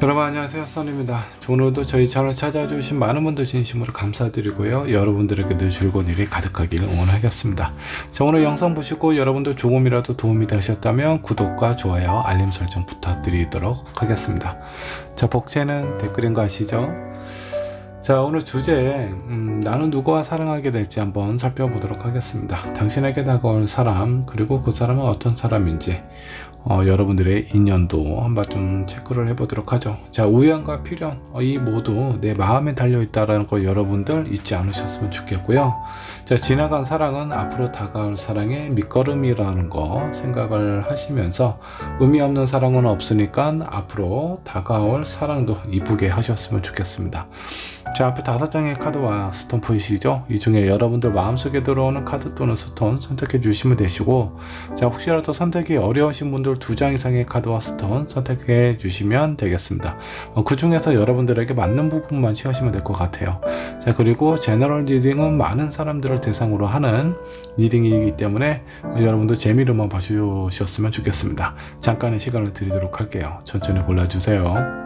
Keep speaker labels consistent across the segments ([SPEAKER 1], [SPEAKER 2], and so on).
[SPEAKER 1] 여러분 안녕하세요, 선입니다. 오늘도 저희 채널 찾아주신 많은 분들 진심으로 감사드리고요, 여러분들에게도 즐거운 일이 가득하길 응원하겠습니다. 자, 오늘 영상 보시고 여러분들 조금이라도 도움이 되셨다면 구독과 좋아요, 알림 설정 부탁드리도록 하겠습니다. 자, 복채는 댓글인 거 아시죠? 자, 오늘 주제 나는 누구와 사랑하게 될지 한번 살펴보도록 하겠습니다. 당신에게 다가올 사람, 그리고 그 사람은 어떤 사람인지 여러분들의 인연도 한번 좀 체크를 해보도록 하죠. 자, 우연과 필연, 이 모두 내 마음에 달려있다는 거 여러분들 잊지 않으셨으면 좋겠고요. 자, 지나간 사랑은 앞으로 다가올 사랑의 밑거름이라는 거 생각을 하시면서 의미 없는 사랑은 없으니까 앞으로 다가올 사랑도 이쁘게 하셨으면 좋겠습니다. 자, 앞에 5장의 카드와 스톤 보이시죠? 이 중에 여러분들 마음속에 들어오는 카드 또는 스톤 선택해 주시면 되시고, 자, 혹시라도 선택이 어려우신 분들 2장 이상의 카드와 스톤 선택해 주시면 되겠습니다. 그 중에서 여러분들에게 맞는 부분만 취하시면 될 것 같아요. 자, 그리고 제너럴 리딩은 많은 사람들을 대상으로 하는 리딩이기 때문에 여러분도 재미로만 봐주셨으면 좋겠습니다. 잠깐의 시간을 드리도록 할게요. 천천히 골라주세요.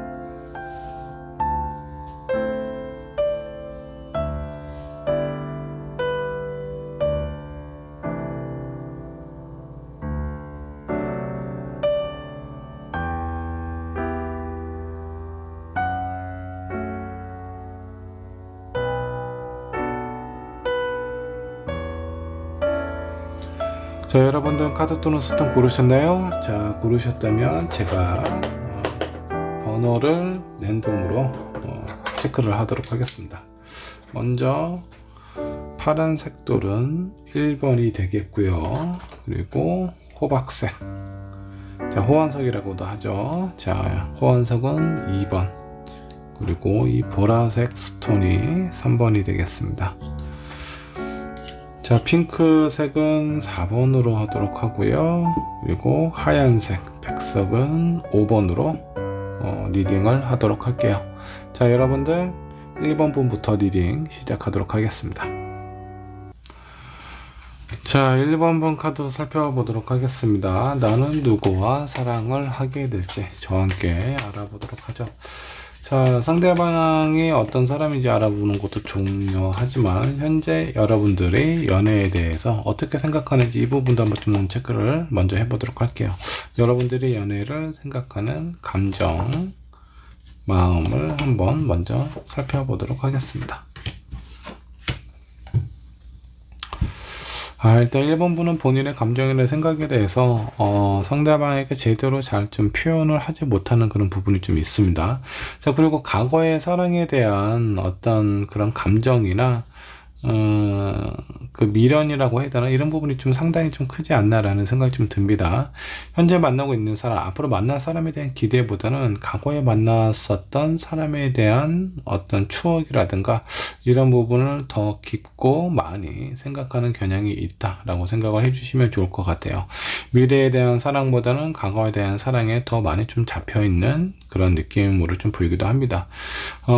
[SPEAKER 1] 자, 여러분들 카드 또는 스톤 고르셨나요? 자, 고르셨다면 제가 번호를 랜덤으로 체크를 하도록 하겠습니다. 먼저 파란색 돌은 1번이 되겠고요. 그리고 호박색, 자, 호환석이라고도 하죠. 자, 호환석은 2번, 그리고 이 보라색 스톤이 3번이 되겠습니다. 자, 핑크색은 4번으로 하도록 하고요. 그리고 하얀색, 백석은 5번으로 리딩을 하도록 할게요. 자, 여러분들 1번 분부터 리딩 시작하도록 하겠습니다. 자, 1번 분 카드 살펴보도록 하겠습니다. 나는 누구와 사랑을 하게 될지 저와 함께 알아보도록 하죠. 자, 상대방이 어떤 사람인지 알아보는 것도 중요하지만 현재 여러분들의 연애에 대해서 어떻게 생각하는지 이 부분도 한번 좀 체크를 먼저 해보도록 할게요. 여러분들이 연애를 생각하는 감정, 마음을 한번 먼저 살펴보도록 하겠습니다. 일단 1번 분은 본인의 감정이나 생각에 대해서 상대방에게 제대로 잘 좀 표현을 하지 못하는 그런 부분이 좀 있습니다. 자, 그리고 과거의 사랑에 대한 어떤 그런 감정이나 그 미련이라고 해야 되나, 이런 부분이 좀 상당히 좀 크지 않나라는 생각이 좀 듭니다. 현재 만나고 있는 사람, 앞으로 만날 사람에 대한 기대보다는 과거에 만났었던 사람에 대한 어떤 추억이라든가 이런 부분을 더 깊고 많이 생각하는 경향이 있다라고 생각을 해주시면 좋을 것 같아요. 미래에 대한 사랑보다는 과거에 대한 사랑에 더 많이 좀 잡혀있는 그런 느낌으로 좀 보이기도 합니다.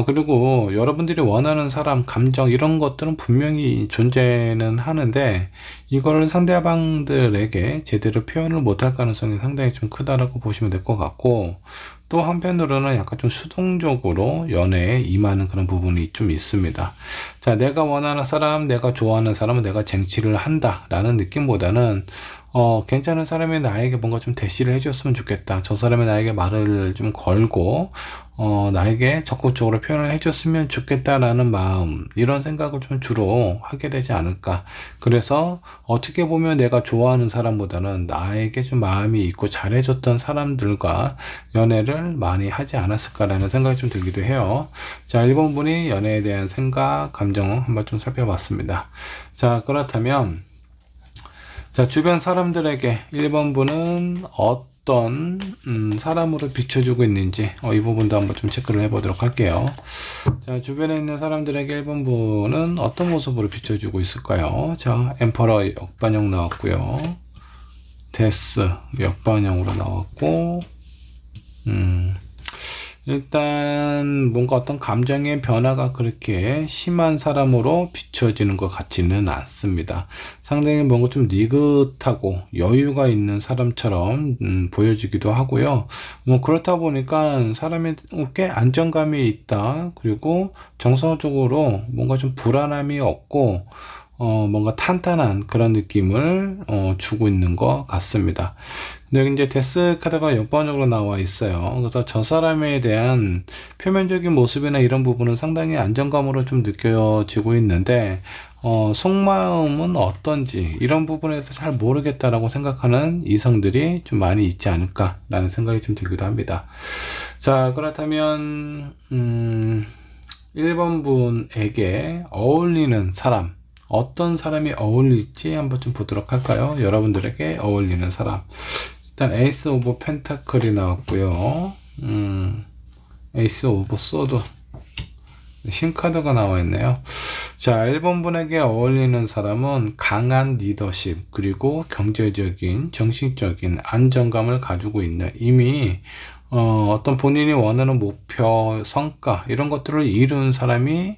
[SPEAKER 1] 그리고 여러분들이 원하는 사람, 감정 이런 것들은 분명히 존재는 하는데 이거를 상대방들에게 제대로 표현을 못할 가능성이 상당히 좀 크다라고 보시면 될 것 같고, 또 한편으로는 약간 좀 수동적으로 연애에 임하는 그런 부분이 좀 있습니다. 자, 내가 원하는 사람, 내가 좋아하는 사람은 내가 쟁취를 한다 라는 느낌보다는 괜찮은 사람이 나에게 뭔가 좀 대시를 해줬으면 좋겠다, 저 사람이 나에게 말을 좀 걸고 나에게 적극적으로 표현을 해줬으면 좋겠다라는 마음, 이런 생각을 좀 주로 하게 되지 않을까. 그래서 어떻게 보면 내가 좋아하는 사람보다는 나에게 좀 마음이 있고 잘해줬던 사람들과 연애를 많이 하지 않았을까라는 생각이 좀 들기도 해요. 자, 1번 분이 연애에 대한 생각, 감정을 한번 좀 살펴봤습니다. 자, 그렇다면 자, 주변 사람들에게 1번 분은 어떤 사람으로 비춰주고 있는지 이 부분도 한번 좀 체크를 해보도록 할게요. 자, 주변에 있는 사람들에게 1번 분은 어떤 모습으로 비춰주고 있을까요? 자, 엠퍼러 역반영 나왔고요. 데스 역반영으로 나왔고, 일단 뭔가 어떤 감정의 변화가 그렇게 심한 사람으로 비춰지는 것 같지는 않습니다. 상당히 뭔가 좀 니긋하고 여유가 있는 사람처럼 보여지기도 하고요. 뭐 그렇다 보니까 사람이 꽤 안정감이 있다. 그리고 정서적으로 뭔가 좀 불안함이 없고 뭔가 탄탄한 그런 느낌을 주고 있는 것 같습니다. 근데 여기 이제 데스 카드가 역번역으로 나와 있어요. 그래서 저 사람에 대한 표면적인 모습이나 이런 부분은 상당히 안정감으로 좀 느껴지고 있는데, 속마음은 어떤지 이런 부분에서 잘 모르겠다라고 생각하는 이성들이 좀 많이 있지 않을까라는 생각이 좀 들기도 합니다. 자, 그렇다면 1번 분에게 어울리는 사람, 어떤 사람이 어울릴지 한번 좀 보도록 할까요? 여러분들에게 어울리는 사람. 일단 에이스 오브 펜타클이 나왔고요. 에이스 오브 소드, 신카드가 나와 있네요. 자, 1번 분에게 어울리는 사람은 강한 리더십, 그리고 경제적인, 정신적인 안정감을 가지고 있는, 이미 어떤 본인이 원하는 목표, 성과 이런 것들을 이룬 사람이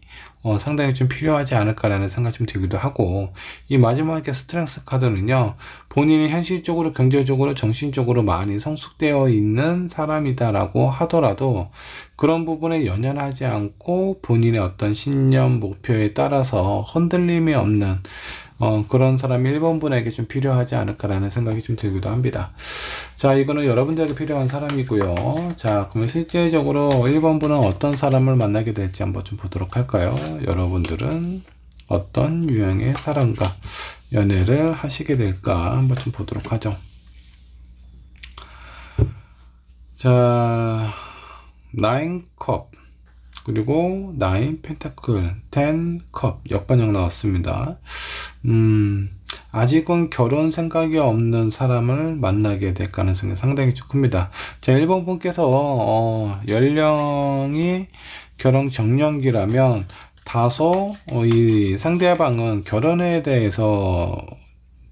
[SPEAKER 1] 상당히 좀 필요하지 않을까라는 생각이 좀 들기도 하고, 이 마지막에 스트렝스 카드는요, 본인이 현실적으로, 경제적으로, 정신적으로 많이 성숙되어 있는 사람이다라고 하더라도 그런 부분에 연연하지 않고 본인의 어떤 신념, 목표에 따라서 흔들림이 없는 그런 사람이 1번 분에게 좀 필요하지 않을까라는 생각이 좀 들기도 합니다. 자, 이거는 여러분들에게 필요한 사람이고요. 자, 그러면 실제적으로 1번 분은 어떤 사람을 만나게 될지 한번 좀 보도록 할까요? 여러분들은 어떤 유형의 사람과 연애를 하시게 될까 한번 좀 보도록 하죠. 자, 9컵, 그리고 9 펜타클, 10컵 역반역 나왔습니다. 아직은 결혼 생각이 없는 사람을 만나게 될 가능성이 상당히 좀 큽니다. 자, 1번 분께서 연령이 결혼 정년기라면 다소 이 상대방은 결혼에 대해서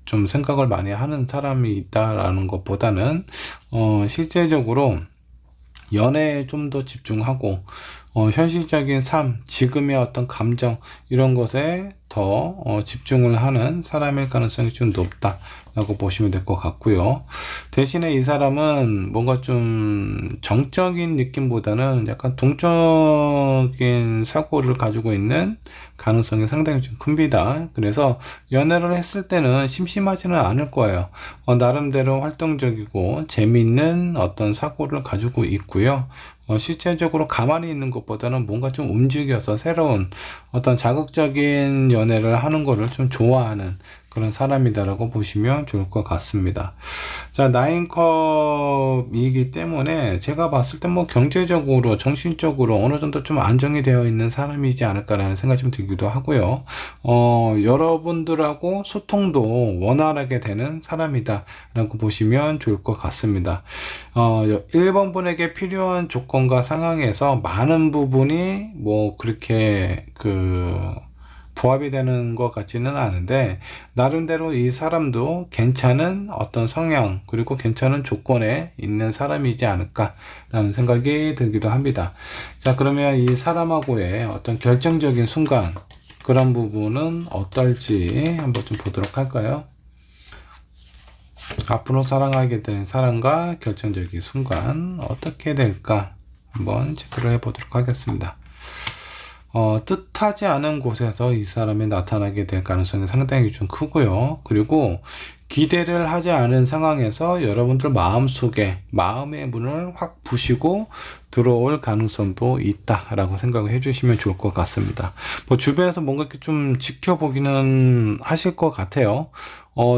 [SPEAKER 1] 좀 생각을 많이 하는 사람이 있다라는 것보다는 실제적으로 연애에 좀 더 집중하고 현실적인 삶, 지금의 어떤 감정 이런 것에 더 집중을 하는 사람일 가능성이 좀 높다라고 보시면 될 것 같고요. 대신에 이 사람은 뭔가 좀 정적인 느낌보다는 약간 동적인 사고를 가지고 있는 가능성이 상당히 좀 큽니다. 그래서 연애를 했을 때는 심심하지는 않을 거예요. 나름대로 활동적이고 재미있는 어떤 사고를 가지고 있고요. 실제적으로 가만히 있는 것보다는 뭔가 좀 움직여서 새로운 어떤 자극적인 연애를 하는 거를 좀 좋아하는 그런 사람이다라고 보시면 좋을 것 같습니다. 자, 9컵이기 때문에 제가 봤을 때 뭐 경제적으로, 정신적으로 어느 정도 좀 안정이 되어 있는 사람이지 않을까라는 생각이 좀 들기도 하고요. 여러분들하고 소통도 원활하게 되는 사람이다라고 보시면 좋을 것 같습니다. 1번 분에게 필요한 조건과 상황에서 많은 부분이 뭐 그렇게 부합이 되는 것 같지는 않은데, 나름대로 이 사람도 괜찮은 어떤 성향, 그리고 괜찮은 조건에 있는 사람이지 않을까라는 생각이 들기도 합니다. 자, 그러면 이 사람하고의 어떤 결정적인 순간, 그런 부분은 어떨지 한번 좀 보도록 할까요? 앞으로 사랑하게 된 사람과 결정적인 순간 어떻게 될까 한번 체크를 해보도록 하겠습니다. 뜻하지 않은 곳에서 이 사람이 나타나게 될 가능성이 상당히 좀 크고요. 그리고 기대를 하지 않은 상황에서 여러분들 마음속에 마음의 문을 확 부시고 들어올 가능성도 있다라고 생각을 해주시면 좋을 것 같습니다. 뭐 주변에서 뭔가 이렇게 좀 지켜보기는 하실 것 같아요.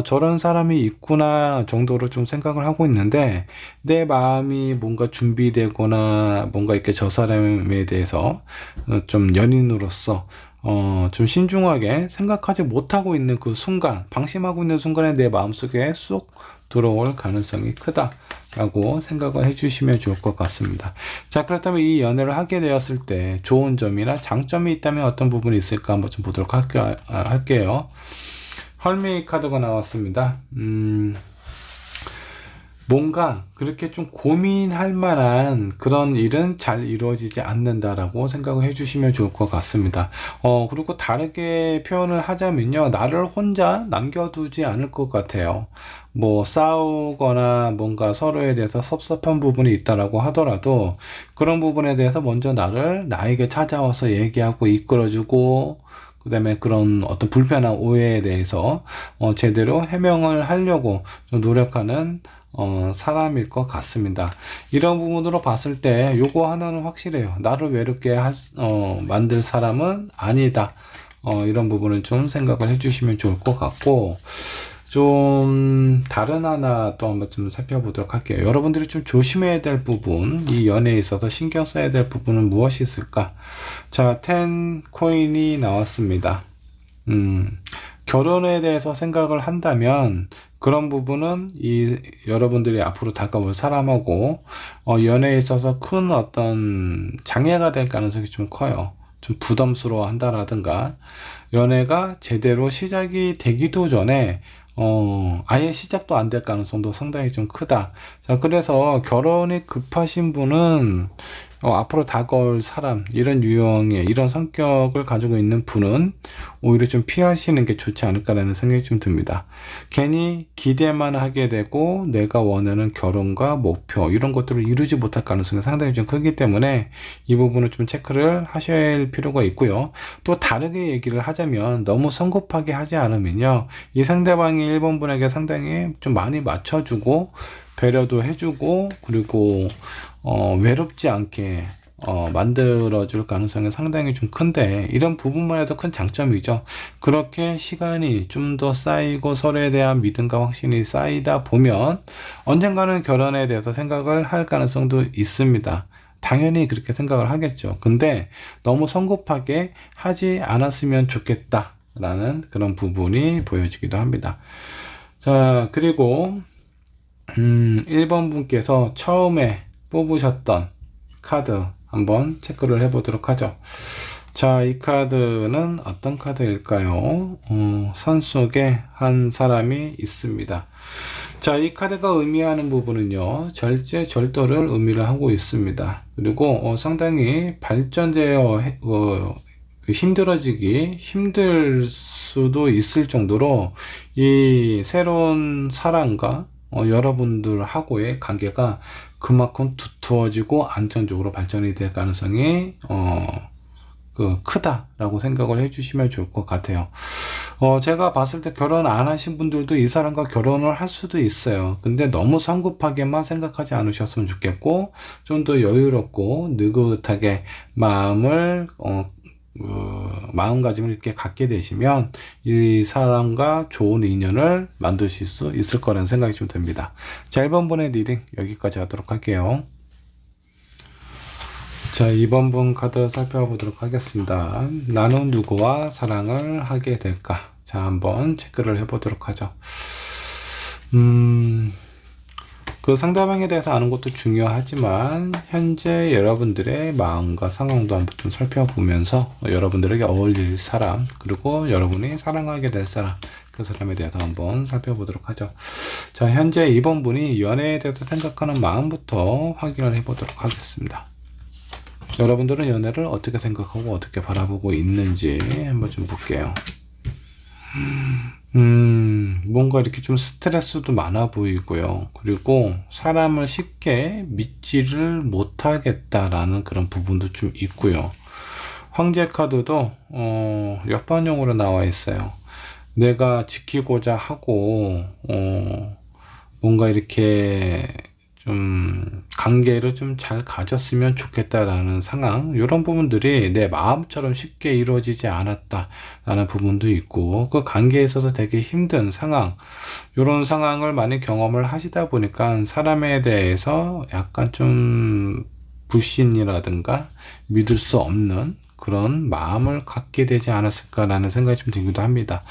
[SPEAKER 1] 저런 사람이 있구나 정도로 좀 생각을 하고 있는데, 내 마음이 뭔가 준비되거나 뭔가 이렇게 저 사람에 대해서 좀 연인으로서 좀 신중하게 생각하지 못하고 있는 그 순간, 방심하고 있는 순간에 내 마음속에 쏙 들어올 가능성이 크다라고 생각을 해주시면 좋을 것 같습니다. 자, 그렇다면 이 연애를 하게 되었을 때 좋은 점이나 장점이 있다면 어떤 부분이 있을까 한번 좀 보도록 할게요. 헐미 카드가 나왔습니다. 뭔가 그렇게 좀 고민할 만한 그런 일은 잘 이루어지지 않는다라고 생각을 해주시면 좋을 것 같습니다. 그리고 다르게 표현을 하자면요, 나를 혼자 남겨두지 않을 것 같아요. 뭐 싸우거나 뭔가 서로에 대해서 섭섭한 부분이 있다라고 하더라도 그런 부분에 대해서 먼저 나에게 찾아와서 얘기하고 이끌어주고, 그 다음에 그런 어떤 불편한 오해에 대해서 제대로 해명을 하려고 좀 노력하는 사람일 것 같습니다. 이런 부분으로 봤을 때 요거 하나는 확실해요. 나를 외롭게 만들 사람은 아니다. 이런 부분은 좀 생각을 해주시면 좋을 것 같고, 좀 다른 하나 또 한번 좀 살펴보도록 할게요. 여러분들이 좀 조심해야 될 부분, 이 연애에 있어서 신경 써야 될 부분은 무엇이 있을까? 자, 10 코인이 나왔습니다. 결혼에 대해서 생각을 한다면 그런 부분은 여러분들이 앞으로 다가올 사람하고 연애에 있어서 큰 어떤 장애가 될 가능성이 좀 커요. 좀 부담스러워 한다라든가, 연애가 제대로 시작이 되기도 전에 아예 시작도 안 될 가능성도 상당히 좀 크다. 자, 그래서 결혼이 급하신 분은 앞으로 다가올 사람, 이런 유형의 이런 성격을 가지고 있는 분은 오히려 좀 피하시는 게 좋지 않을까라는 생각이 좀 듭니다. 괜히 기대만 하게 되고 내가 원하는 결혼과 목표 이런 것들을 이루지 못할 가능성이 상당히 좀 크기 때문에 이 부분을 좀 체크를 하셔야 할 필요가 있고요. 또 다르게 얘기를 하자면 너무 성급하게 하지 않으면요, 이 상대방이 1번 분에게 상당히 좀 많이 맞춰주고 배려도 해주고, 그리고 외롭지 않게 만들어줄 가능성이 상당히 좀 큰데, 이런 부분만 해도 큰 장점이죠. 그렇게 시간이 좀 더 쌓이고 서로에 대한 믿음과 확신이 쌓이다 보면 언젠가는 결혼에 대해서 생각을 할 가능성도 있습니다. 당연히 그렇게 생각을 하겠죠. 근데 너무 성급하게 하지 않았으면 좋겠다 라는 그런 부분이 보여지기도 합니다. 자, 그리고 1번 분께서 처음에 뽑으셨던 카드 한번 체크를 해보도록 하죠. 자, 이 카드는 어떤 카드일까요? 산 속에 한 사람이 있습니다. 자, 이 카드가 의미하는 부분은요, 절제절도를 의미를 하고 있습니다. 그리고 상당히 발전되어 힘들 수도 있을 정도로 이 새로운 사람과 여러분들하고의 관계가 그만큼 두터워지고 안정적으로 발전이 될 가능성이 크다라고 생각을 해주시면 좋을 것 같아요. 제가 봤을 때 결혼 안 하신 분들도 이 사람과 결혼을 할 수도 있어요. 근데 너무 성급하게만 생각하지 않으셨으면 좋겠고, 좀 더 여유롭고 느긋하게 마음가짐을 이렇게 갖게 되시면 이 사람과 좋은 인연을 만드실 수 있을 거라는 생각이 좀 듭니다. 자, 1번 분의 리딩 여기까지 하도록 할게요. 자, 2번 분 카드 살펴보도록 하겠습니다. 나는 누구와 사랑을 하게 될까? 자, 한번 체크를 해보도록 하죠. 그 상대방에 대해서 아는 것도 중요하지만 현재 여러분들의 마음과 상황도 한번 좀 살펴보면서 여러분들에게 어울릴 사람, 그리고 여러분이 사랑하게 될 사람, 그 사람에 대해서 한번 살펴보도록 하죠. 자, 현재 2번 분이 연애에 대해서 생각하는 마음부터 확인을 해보도록 하겠습니다. 여러분들은 연애를 어떻게 생각하고 어떻게 바라보고 있는지 한번 좀 볼게요. 뭔가 이렇게 좀 스트레스도 많아 보이고요. 그리고 사람을 쉽게 믿지를 못하겠다라는 그런 부분도 좀 있고요. 황제 카드도 역반용으로 나와 있어요. 내가 지키고자 하고 뭔가 이렇게 좀 관계를 좀 잘 가졌으면 좋겠다라는 상황, 이런 부분들이 내 마음처럼 쉽게 이루어지지 않았다라는 부분도 있고, 그 관계에 있어서 되게 힘든 상황, 이런 상황을 많이 경험을 하시다 보니까 사람에 대해서 약간 좀 불신이라든가 믿을 수 없는 그런 마음을 갖게 되지 않았을까라는 생각이 좀 들기도 합니다.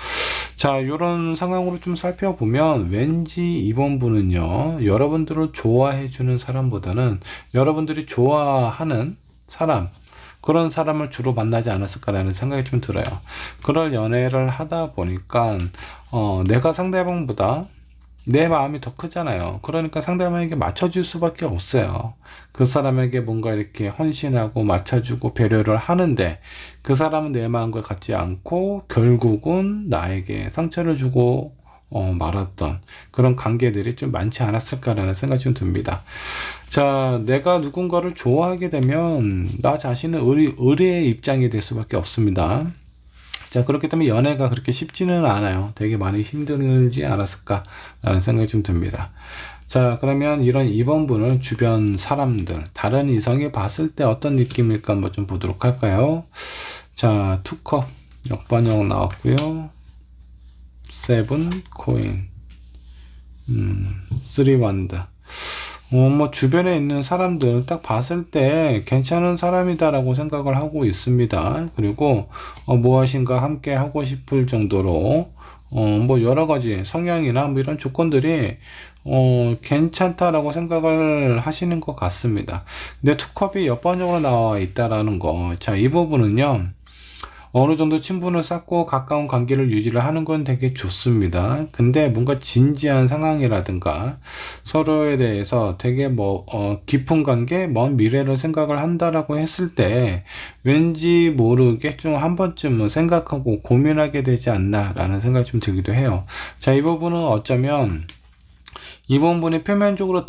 [SPEAKER 1] 자, 이런 상황으로 좀 살펴보면 왠지 2번 분은요, 여러분들을 좋아해주는 사람보다는 여러분들이 좋아하는 사람, 그런 사람을 주로 만나지 않았을까라는 생각이 좀 들어요. 그럴 연애를 하다 보니까 내가 상대방보다 내 마음이 더 크잖아요. 그러니까 상대방에게 맞춰줄 수밖에 없어요. 그 사람에게 뭔가 이렇게 헌신하고 맞춰주고 배려를 하는데 그 사람은 내 마음과 같지 않고 결국은 나에게 상처를 주고 말았던 그런 관계들이 좀 많지 않았을까라는 생각이 좀 듭니다. 자, 내가 누군가를 좋아하게 되면 나 자신은 의리의 입장이 될 수밖에 없습니다. 자, 그렇기 때문에 연애가 그렇게 쉽지는 않아요. 되게 많이 힘들지 않았을까라는 생각이 좀 듭니다. 자, 그러면 이런 2번 분을 주변 사람들, 다른 이성이 봤을 때 어떤 느낌일까 한번 좀 보도록 할까요? 자, 투컵 역반영 나왔고요. 세븐 코인, 3원드. 뭐 주변에 있는 사람들 딱 봤을 때 괜찮은 사람이다라고 생각을 하고 있습니다. 그리고 무엇인가 함께 하고 싶을 정도로 뭐 여러 가지 성향이나 뭐 이런 조건들이 괜찮다라고 생각을 하시는 것 같습니다. 근데 투컵이 옆반적으로 나와 있다라는 거. 자, 이 부분은요. 어느 정도 친분을 쌓고 가까운 관계를 유지를 하는 건 되게 좋습니다. 근데 뭔가 진지한 상황이라든가 서로에 대해서 되게 깊은 관계, 먼 미래를 생각을 한다라고 했을 때 왠지 모르게 좀 한 번쯤은 생각하고 고민하게 되지 않나라는 생각이 좀 들기도 해요. 자, 이 부분은 어쩌면 이번 분이 표면적으로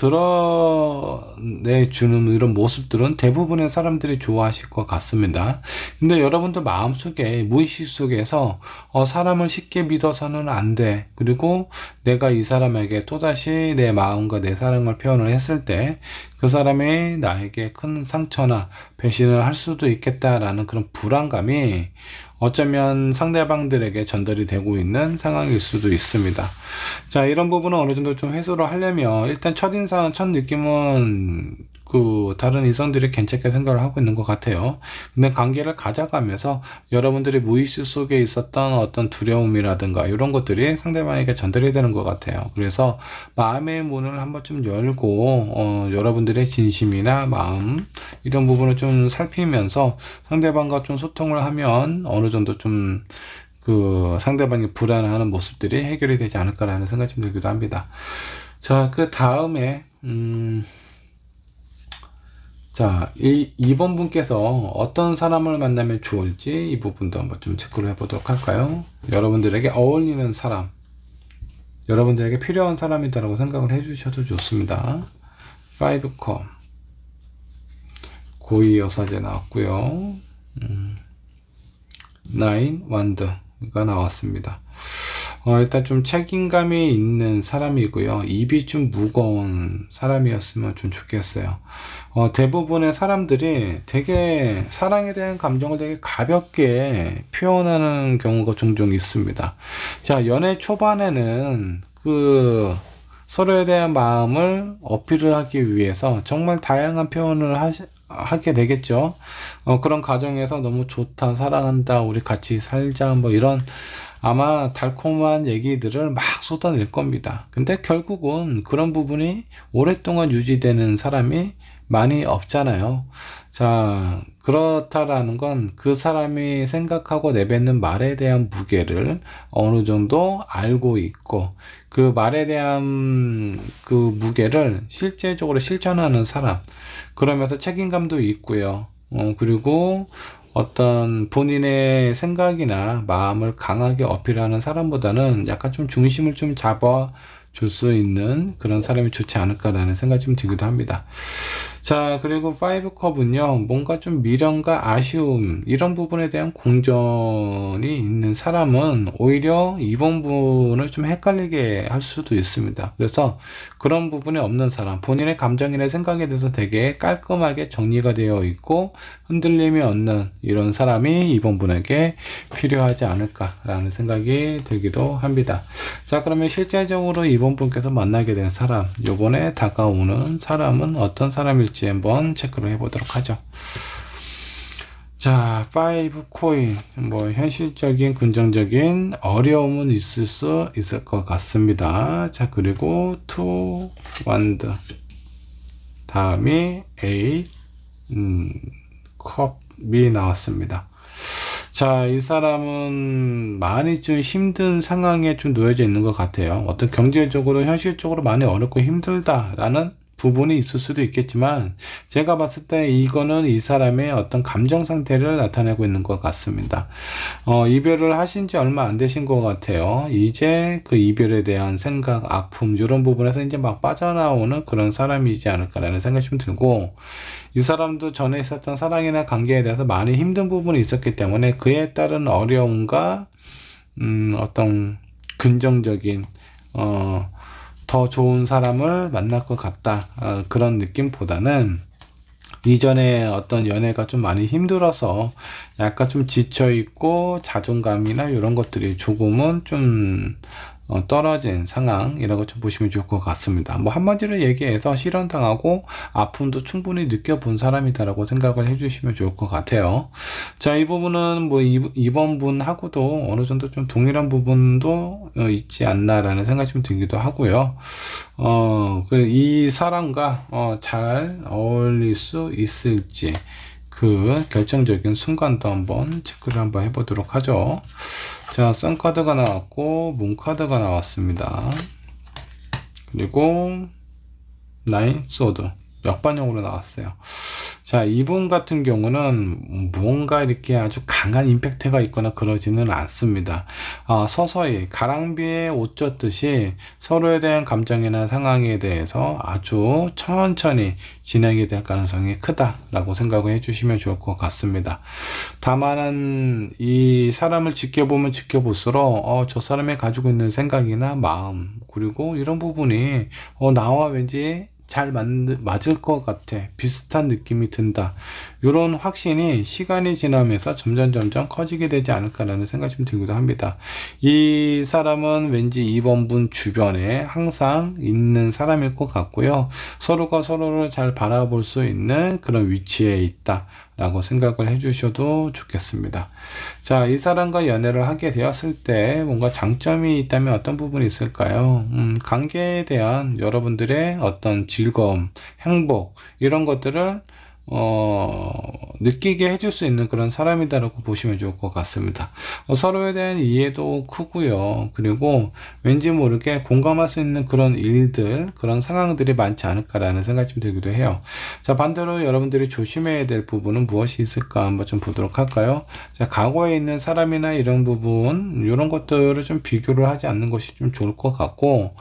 [SPEAKER 1] 드러내주는 이런 모습들은 대부분의 사람들이 좋아하실 것 같습니다. 근데 여러분들 마음속에 무의식 속에서 사람을 쉽게 믿어서는 안 돼. 그리고 내가 이 사람에게 또다시 내 마음과 내 사랑을 표현을 했을 때 그 사람이 나에게 큰 상처나 배신을 할 수도 있겠다라는 그런 불안감이 어쩌면 상대방들에게 전달이 되고 있는 상황일 수도 있습니다. 자, 이런 부분은 어느 정도 좀 해소를 하려면 일단 첫인상, 첫 느낌은 다른 이성들이 괜찮게 생각을 하고 있는 것 같아요. 근데 관계를 가져가면서 여러분들이 무의식 속에 있었던 어떤 두려움이라든가 이런 것들이 상대방에게 전달이 되는 것 같아요. 그래서 마음의 문을 한 번쯤 열고 여러분들의 진심이나 마음 이런 부분을 좀 살피면서 상대방과 좀 소통을 하면 어느 정도 좀 상대방이 불안해하는 모습들이 해결이 되지 않을까라는 생각이 좀 들기도 합니다. 자, 그 다음에 자, 2번 분께서 어떤 사람을 만나면 좋을지 이 부분도 한번 좀 체크를 해보도록 할까요? 여러분들에게 어울리는 사람, 여러분들에게 필요한 사람이다라고 생각을 해주셔도 좋습니다. 5컵, 고위 여사제 나왔고요. 9 완드가 나왔습니다. 일단 좀 책임감이 있는 사람이고요. 입이 좀 무거운 사람이었으면 좀 좋겠어요. 대부분의 사람들이 되게 사랑에 대한 감정을 되게 가볍게 표현하는 경우가 종종 있습니다. 자, 연애 초반에는 서로에 대한 마음을 어필을 하기 위해서 정말 다양한 표현을 하게 되겠죠. 그런 과정에서 너무 좋다, 사랑한다, 우리 같이 살자, 뭐 이런 아마 달콤한 얘기들을 막 쏟아낼 겁니다. 근데 결국은 그런 부분이 오랫동안 유지되는 사람이 많이 없잖아요. 자, 그렇다라는 건 그 사람이 생각하고 내뱉는 말에 대한 무게를 어느 정도 알고 있고 그 말에 대한 그 무게를 실제적으로 실천하는 사람, 그러면서 책임감도 있고요. 그리고 어떤 본인의 생각이나 마음을 강하게 어필하는 사람보다는 약간 좀 중심을 좀 잡아 줄 수 있는 그런 사람이 좋지 않을까라는 생각이 좀 들기도 합니다. 자, 그리고 5컵은요, 뭔가 좀 미련과 아쉬움, 이런 부분에 대한 공전이 있는 사람은 오히려 이번 분을 좀 헷갈리게 할 수도 있습니다. 그래서 그런 부분이 없는 사람, 본인의 감정이나 생각에 대해서 되게 깔끔하게 정리가 되어 있고 흔들림이 없는 이런 사람이 이번 분에게 필요하지 않을까라는 생각이 들기도 합니다. 자, 그러면 실제적으로 이번 분께서 만나게 된 사람, 요번에 다가오는 사람은 어떤 사람일지 한번 체크를 해보도록 하죠. 자, 5 코인, 뭐 현실적인 긍정적인 어려움은 있을 수 있을 것 같습니다. 자, 그리고 2 완드, 다음이 8 컵이 나왔습니다. 자, 이 사람은 많이 좀 힘든 상황에 좀 놓여져 있는 것 같아요. 어떤 경제적으로, 현실적으로 많이 어렵고 힘들다라는 부분이 있을 수도 있겠지만, 제가 봤을 때 이거는 이 사람의 어떤 감정 상태를 나타내고 있는 것 같습니다. 이별을 하신 지 얼마 안 되신 것 같아요. 이제 그 이별에 대한 생각, 아픔, 이런 부분에서 이제 막 빠져나오는 그런 사람이지 않을까라는 생각이 좀 들고, 이 사람도 전에 있었던 사랑이나 관계에 대해서 많이 힘든 부분이 있었기 때문에 그에 따른 어려움과 어떤 긍정적인 더 좋은 사람을 만날 것 같다, 그런 느낌보다는 이전에 어떤 연애가 좀 많이 힘들어서 약간 좀 지쳐있고 자존감이나 이런 것들이 조금은 좀 떨어진 상황이라고 좀 보시면 좋을 것 같습니다. 뭐 한마디로 얘기해서 실현당하고 아픔도 충분히 느껴본 사람이다라고 생각을 해주시면 좋을 것 같아요. 자, 이 부분은 뭐 이번 분하고도 어느 정도 좀 동일한 부분도 있지 않나라는 생각이 좀 들기도 하고요. 이 사람과 잘 어울릴 수 있을지 그 결정적인 순간도 한번 체크를 한번 해보도록 하죠. 자, 썬카드가 나왔고 문카드가 나왔습니다. 그리고 나인 소드 역반영으로 나왔어요. 자, 이분 같은 경우는 뭔가 이렇게 아주 강한 임팩트가 있거나 그러지는 않습니다. 서서히 가랑비에 옷 젖듯이 서로에 대한 감정이나 상황에 대해서 아주 천천히 진행이 될 가능성이 크다라고 생각을 해주시면 좋을 것 같습니다. 다만 이 사람을 지켜보면 지켜볼수록 저 사람이 가지고 있는 생각이나 마음, 그리고 이런 부분이 나와 왠지 잘 맞을 것 같아, 비슷한 느낌이 든다, 이런 확신이 시간이 지나면서 점점 커지게 되지 않을까라는 생각이 좀 들기도 합니다. 이 사람은 왠지 이번 분 주변에 항상 있는 사람일 것 같고요. 서로가 서로를 잘 바라볼 수 있는 그런 위치에 있다 라고 생각을 해주셔도 좋겠습니다. 자, 이 사람과 연애를 하게 되었을 때 뭔가 장점이 있다면 어떤 부분이 있을까요? 관계에 대한 여러분들의 어떤 즐거움, 행복, 이런 것들을 느끼게 해줄 수 있는 그런 사람이다라고 보시면 좋을 것 같습니다. 서로에 대한 이해도 크고요. 그리고 왠지 모르게 공감할 수 있는 그런 일들, 그런 상황들이 많지 않을까라는 생각이 좀 들기도 해요. 자, 반대로 여러분들이 조심해야 될 부분은 무엇이 있을까 한번 좀 보도록 할까요? 자, 과거에 있는 사람이나 이런 부분, 이런 것들을 좀 비교를 하지 않는 것이 좀 좋을 것 같고,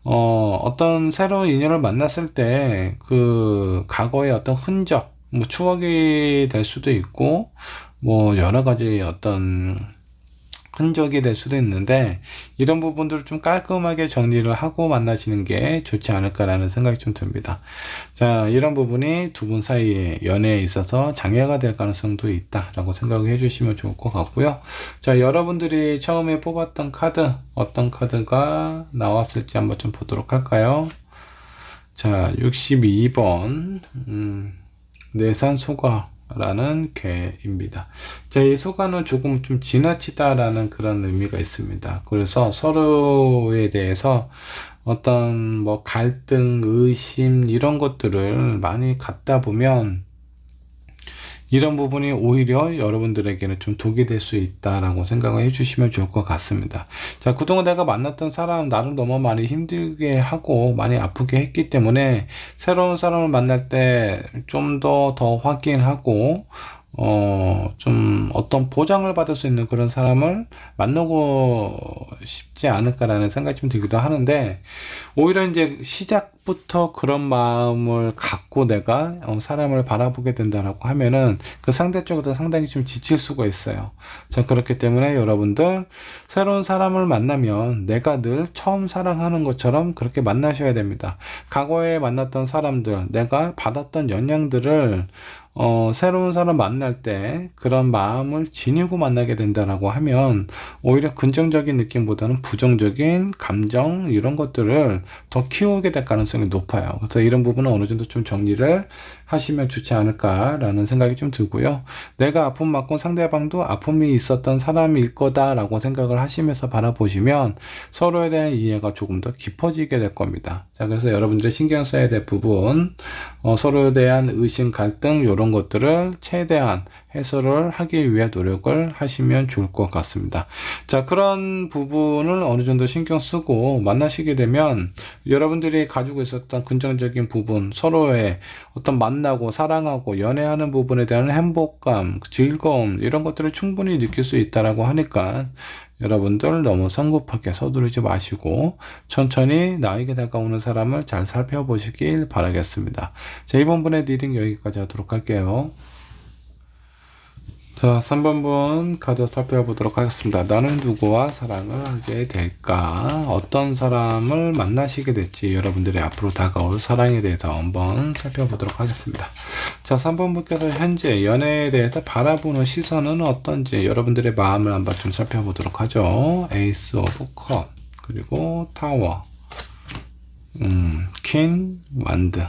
[SPEAKER 1] 어떤 새로운 인연을 만났을 때 그 과거의 어떤 흔적, 뭐 추억이 될 수도 있고 뭐 여러 가지 어떤 흔적이 될 수도 있는데, 이런 부분들을 좀 깔끔하게 정리를 하고 만나시는 게 좋지 않을까라는 생각이 좀 듭니다. 자, 이런 부분이 두 분 사이에 연애에 있어서 장애가 될 가능성도 있다라고 생각을 해주시면 좋을 것 같고요. 자, 여러분들이 처음에 뽑았던 카드, 어떤 카드가 나왔을지 한번 좀 보도록 할까요? 자, 62번 내산 소가 라는 괴입니다. 자, 이 소가는 조금 좀 지나치다라는 그런 의미가 있습니다. 그래서 서로에 대해서 어떤 뭐 갈등, 의심, 이런 것들을 많이 갖다 보면 이런 부분이 오히려 여러분들에게는 좀 독이 될 수 있다라고 생각을 해주시면 좋을 것 같습니다. 자, 그동안 내가 만났던 사람 나를 너무 많이 힘들게 하고 많이 아프게 했기 때문에 새로운 사람을 만날 때 좀 더 확인하고 좀 어떤 보장을 받을 수 있는 그런 사람을 만나고 싶지 않을까라는 생각이 좀 들기도 하는데, 오히려 이제 시작부터 그런 마음을 갖고 내가 사람을 바라보게 된다라고 하면은 그 상대 쪽에서 상당히 좀 지칠 수가 있어요. 자, 그렇기 때문에 여러분들 새로운 사람을 만나면 내가 늘 처음 사랑하는 것처럼 그렇게 만나셔야 됩니다. 과거에 만났던 사람들, 내가 받았던 영향들을 새로운 사람 만날 때 그런 마음을 지니고 만나게 된다라고 하면 오히려 긍정적인 느낌보다는 부정적인 감정, 이런 것들을 더 키우게 될 가능성이 높아요. 그래서 이런 부분은 어느 정도 좀 정리를 하시면 좋지 않을까라는 생각이 좀 들고요. 내가 아픔 맞고 상대방도 아픔이 있었던 사람일 거다라고 생각을 하시면서 바라보시면 서로에 대한 이해가 조금 더 깊어지게 될 겁니다. 자, 그래서 여러분들이 신경 써야 될 부분, 서로에 대한 의심, 갈등 이런 것들을 최대한 해소를 하기 위해 노력을 하시면 좋을 것 같습니다. 자, 그런 부분을 어느 정도 신경 쓰고 만나시게 되면 여러분들이 가지고 있었던 긍정적인 부분, 서로의 어떤 만나고 사랑하고 연애하는 부분에 대한 행복감, 즐거움 이런 것들을 충분히 느낄 수 있다라고 하니까 여러분들 너무 성급하게 서두르지 마시고 천천히 나에게 다가오는 사람을 잘 살펴보시길 바라겠습니다. 자, 이번 분의 리딩 여기까지 하도록 할게요. 자, 3번분 카드 살펴보도록 하겠습니다. 나는 누구와 사랑을 하게 될까? 어떤 사람을 만나시게 될지 여러분들의 앞으로 다가올 사랑에 대해서 한번 살펴보도록 하겠습니다. 자, 3번분께서 현재 연애에 대해서 바라보는 시선은 어떤지 여러분들의 마음을 한번 좀 살펴보도록 하죠. 에이스 오브 컵, 그리고 타워, 퀸, 완드.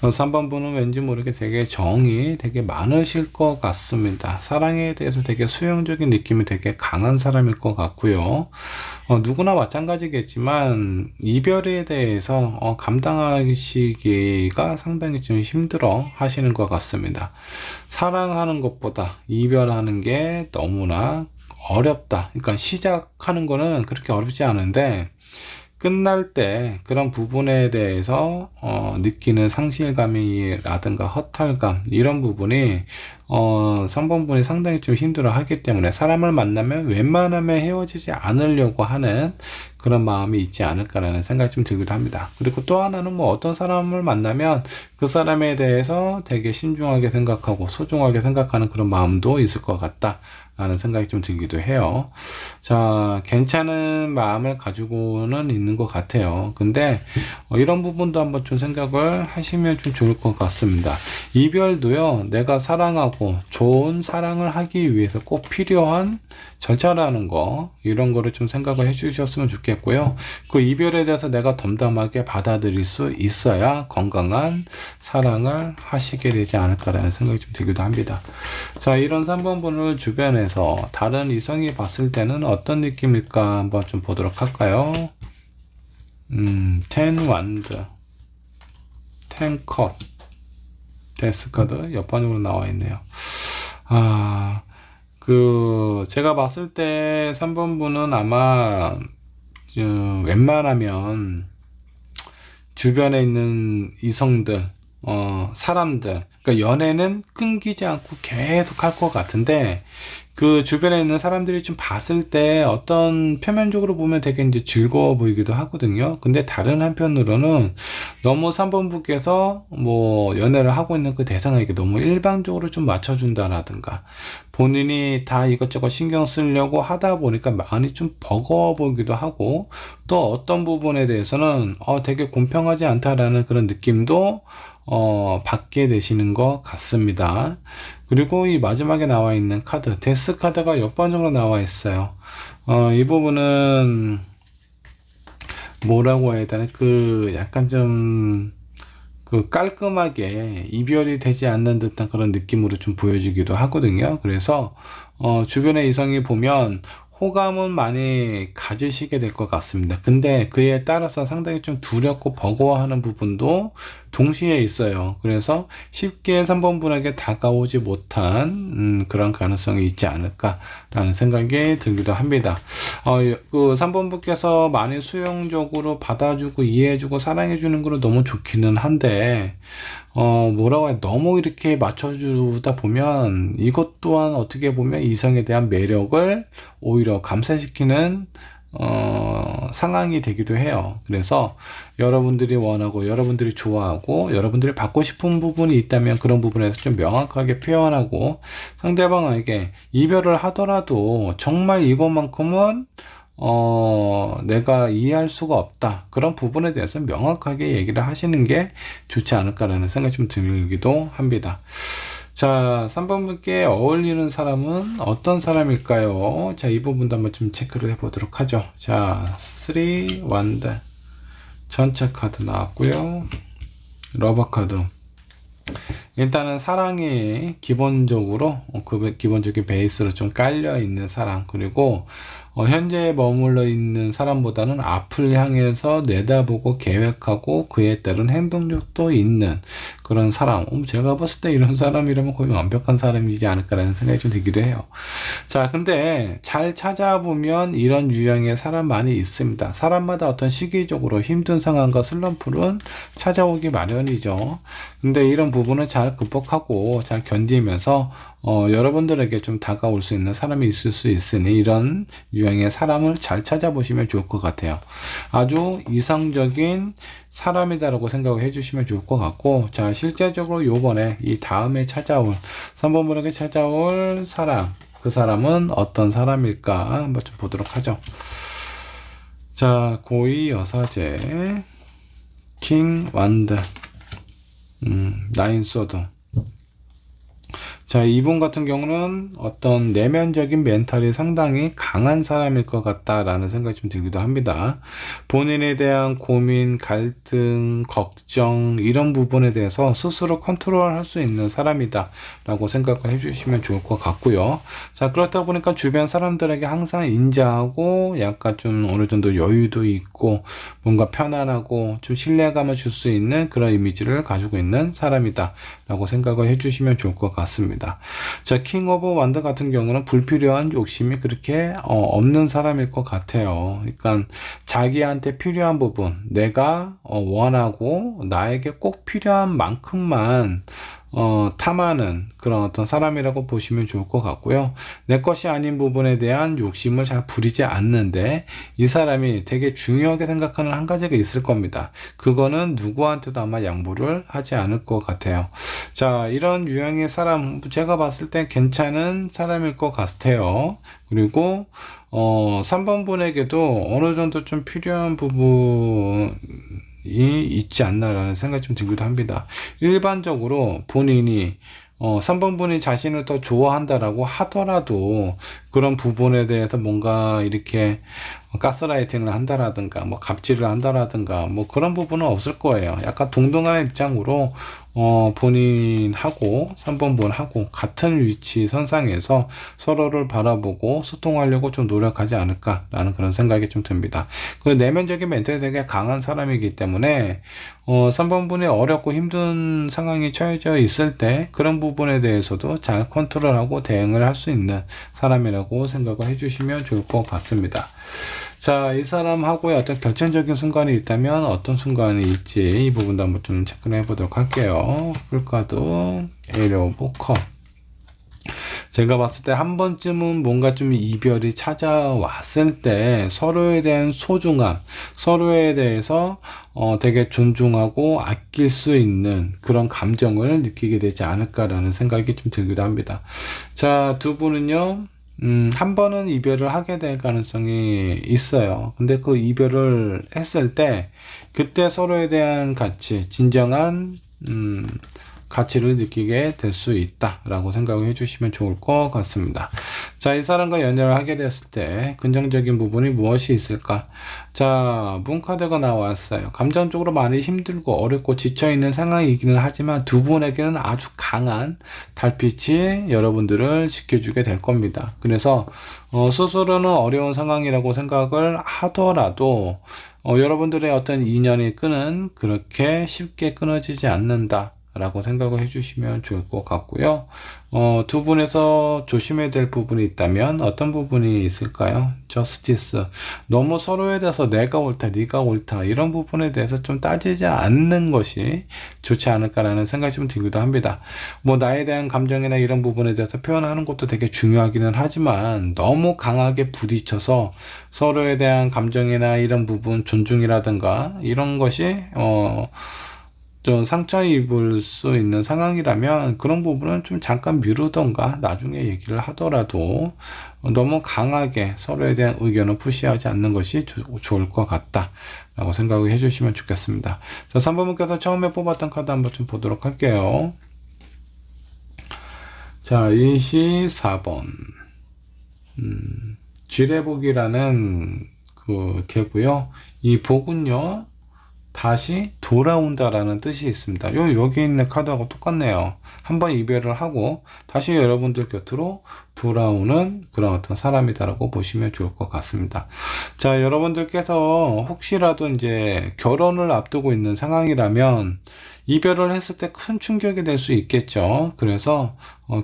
[SPEAKER 1] 3번분은 왠지 모르게 되게 정이 되게 많으실 것 같습니다. 사랑에 대해서 되게 수용적인 느낌이 되게 강한 사람일 것 같고요. 누구나 마찬가지겠지만 이별에 대해서 감당하시기가 상당히 좀 힘들어 하시는 것 같습니다. 사랑하는 것보다 이별하는 게 너무나 어렵다. 그러니까 시작하는 거는 그렇게 어렵지 않은데 끝날 때 그런 부분에 대해서 느끼는 상실감이라든가 허탈감 이런 부분이 3번분이 상당히 좀 힘들어 하기 때문에 사람을 만나면 웬만하면 헤어지지 않으려고 하는 그런 마음이 있지 않을까라는 생각이 좀 들기도 합니다. 그리고 또 하나는 뭐 어떤 사람을 만나면 그 사람에 대해서 되게 신중하게 생각하고 소중하게 생각하는 그런 마음도 있을 것 같다 라는 생각이 좀 들기도 해요. 자, 괜찮은 마음을 가지고는 있는 것 같아요. 근데 이런 부분도 한번 좀 생각을 하시면 좀 좋을 것 같습니다. 이별도요, 내가 사랑하고 좋은 사랑을 하기 위해서 꼭 필요한 절차라는 거, 이런 거를 좀 생각을 해주셨으면 좋겠고요. 그 이별에 대해서 내가 덤덤하게 받아들일 수 있어야 건강한 사랑을 하시게 되지 않을까라는 생각이 좀 들기도 합니다. 자, 이런 3번분을 주변에서 다른 이성이 봤을 때는 어떤 느낌일까 한번 좀 보도록 할까요? 10 완드, 10 컵, 데스 카드 옆판으로 나와 있네요. 제가 봤을 때 3번분은 아마 웬만하면 주변에 있는 이성들, 사람들, 그러니까 연애는 끊기지 않고 계속 할 것 같은데 그 주변에 있는 사람들이 좀 봤을 때 어떤 표면적으로 보면 되게 이제 즐거워 보이기도 하거든요. 근데 다른 한편으로는 너무 3번분께서 뭐 연애를 하고 있는 그 대상에게 너무 일방적으로 좀 맞춰준다라든가 본인이 다 이것저것 신경 쓰려고 하다 보니까 많이 좀 버거워 보이기도 하고 또 어떤 부분에 대해서는 되게 공평하지 않다라는 그런 느낌도 받게 되시는 것 같습니다. 그리고 이 마지막에 나와 있는 카드, 데스 카드가 옆반으로 나와 있어요. 이 부분은 뭐라고 해야 되나, 약간 좀 깔끔하게 이별이 되지 않는 듯한 그런 느낌으로 좀 보여지기도 하거든요. 그래서 주변의 이성이 보면 호감은 많이 가지시게 될 것 같습니다. 근데 그에 따라서 상당히 좀 두렵고 버거워하는 부분도 동시에 있어요. 그래서 쉽게 3번분에게 다가오지 못한 그런 가능성이 있지 않을까라는 생각이 들기도 합니다. 3번분께서 많이 수용적으로 받아주고 이해해주고 사랑해주는 거는 너무 좋기는 한데 뭐라고 해야, 너무 이렇게 맞춰주다 보면 이것 또한 어떻게 보면 이성에 대한 매력을 오히려 감소시키는 상황이 되기도 해요. 그래서 여러분들이 원하고 여러분들이 좋아하고 여러분들이 받고 싶은 부분이 있다면 그런 부분에서 좀 명확하게 표현하고 상대방에게 이별을 하더라도 정말 이것만큼은 내가 이해할 수가 없다, 그런 부분에 대해서 명확하게 얘기를 하시는 게 좋지 않을까라는 생각이 좀 들기도 합니다. 자, 3번분께 어울리는 사람은 어떤 사람일까요? 자, 이 부분도 한번 좀 체크를 해보도록 하죠. 자, 3 완드, 전체 카드 나왔고요. 러버 카드, 일단은 사랑이 기본적으로 그 기본적인 베이스로 좀 깔려 있는 사랑, 그리고 현재 머물러 있는 사람보다는 앞을 향해서 내다보고 계획하고 그에 따른 행동력도 있는 그런 사람. 제가 봤을 때 이런 사람이라면 거의 완벽한 사람이지 않을까라는 생각이 좀 들기도 해요. 자, 근데 잘 찾아보면 이런 유형의 사람 많이 있습니다. 사람마다 어떤 시기적으로 힘든 상황과 슬럼프는 찾아오기 마련이죠. 근데 이런 부분을 잘 극복하고 잘 견디면서 여러분들에게 좀 다가올 수 있는 사람이 있을 수 있으니 이런 유형의 사람을 잘 찾아보시면 좋을 것 같아요. 아주 이상적인 사람이다라고 생각을 해주시면 좋을 것 같고, 자, 실제적으로 요번에 이 다음에 찾아올 3번 분에게 찾아올 사람, 그 사람은 어떤 사람일까 한번 좀 보도록 하죠. 자, 고위 여사제, 킹 완드, 나인 소드. 자, 이분 같은 경우는 어떤 내면적인 멘탈이 상당히 강한 사람일 것 같다라는 생각이 좀 들기도 합니다. 본인에 대한 고민, 갈등, 걱정 이런 부분에 대해서 스스로 컨트롤할 수 있는 사람이다 라고 생각을 해주시면 좋을 것 같고요. 자, 그렇다 보니까 주변 사람들에게 항상 인자하고 약간 좀 어느 정도 여유도 있고 뭔가 편안하고 좀 신뢰감을 줄 수 있는 그런 이미지를 가지고 있는 사람이다 라고 생각을 해주시면 좋을 것 같습니다. 자, 킹 오브 완드 같은 경우는 불필요한 욕심이 그렇게 없는 사람일 것 같아요. 그러니까 자기한테 필요한 부분, 내가 원하고 나에게 꼭 필요한 만큼만 탐하는 그런 어떤 사람이라고 보시면 좋을 것 같고요. 내 것이 아닌 부분에 대한 욕심을 잘 부리지 않는데 이 사람이 되게 중요하게 생각하는 한 가지가 있을 겁니다. 그거는 누구한테도 아마 양보를 하지 않을 것 같아요. 자, 이런 유형의 사람 제가 봤을 때 괜찮은 사람일 것 같아요. 그리고 3번 분에게도 어느 정도 좀 필요한 부분 이 있지 않나라는 생각이 좀 들기도 합니다. 일반적으로 본인이 3번 분이 자신을 더 좋아한다라고 하더라도 그런 부분에 대해서 뭔가 이렇게 가스라이팅을 한다라든가 뭐 갑질을 한다라든가 뭐 그런 부분은 없을 거예요. 약간 동등한 입장으로 본인하고 3번 분하고 같은 위치 선상에서 서로를 바라보고 소통하려고 좀 노력하지 않을까라는 그런 생각이 좀 듭니다. 그 내면적인 멘탈이 되게 강한 사람이기 때문에 3번 분이 어렵고 힘든 상황이 처해져 있을 때 그런 부분에 대해서도 잘 컨트롤하고 대응을 할 수 있는 사람이라고 생각을 해주시면 좋을 것 같습니다. 자, 이 사람하고의 어떤 결정적인 순간이 있다면 어떤 순간이 있지 이 부분도 한번 좀 체크를 해보도록 할게요. 풀카드, 에이스 오브 컵. 제가 봤을 때 한 번쯤은 뭔가 좀 이별이 찾아왔을 때 서로에 대한 소중함, 서로에 대해서 되게 존중하고 아낄 수 있는 그런 감정을 느끼게 되지 않을까라는 생각이 좀 들기도 합니다. 자, 두 분은요. 한 번은 이별을 하게 될 가능성이 있어요. 근데 그 이별을 했을 때 그때 서로에 대한 가치, 진정한 가치를 느끼게 될 수 있다라고 생각을 해주시면 좋을 것 같습니다. 자, 이 사람과 연애를 하게 됐을 때 긍정적인 부분이 무엇이 있을까? 자, 문카드가 나왔어요. 감정적으로 많이 힘들고 어렵고 지쳐있는 상황이기는 하지만 두 분에게는 아주 강한 달빛이 여러분들을 지켜주게 될 겁니다. 그래서 스스로는 어려운 상황이라고 생각을 하더라도 여러분들의 어떤 인연의 끈은 그렇게 쉽게 끊어지지 않는다 라고 생각을 해주시면 좋을 것 같고요. 두 분에서 조심해야 될 부분이 있다면 어떤 부분이 있을까요? 저스티스. 너무 서로에 대해서 내가 옳다, 네가 옳다 이런 부분에 대해서 좀 따지지 않는 것이 좋지 않을까라는 생각이 좀 들기도 합니다. 뭐 나에 대한 감정이나 이런 부분에 대해서 표현하는 것도 되게 중요하기는 하지만 너무 강하게 부딪혀서 서로에 대한 감정이나 이런 부분 존중이라든가 이런 것이 좀 상처 입을 수 있는 상황이라면 그런 부분은 좀 잠깐 미루던가 나중에 얘기를 하더라도 너무 강하게 서로에 대한 의견을 푸시하지 않는 것이 좋을 것 같다 라고 생각을 해주시면 좋겠습니다. 자, 3번분께서 처음에 뽑았던 카드 한번 좀 보도록 할게요. 자, 24번 쥐레복이라는 그 개고요. 이 복은요 다시 돌아온다라는 뜻이 있습니다. 여기 있는 카드하고 똑같네요. 한번 이별을 하고 다시 여러분들 곁으로 돌아오는 그런 어떤 사람이다라고 보시면 좋을 것 같습니다. 자, 여러분들께서 혹시라도 이제 결혼을 앞두고 있는 상황이라면 이별을 했을 때 큰 충격이 될 수 있겠죠. 그래서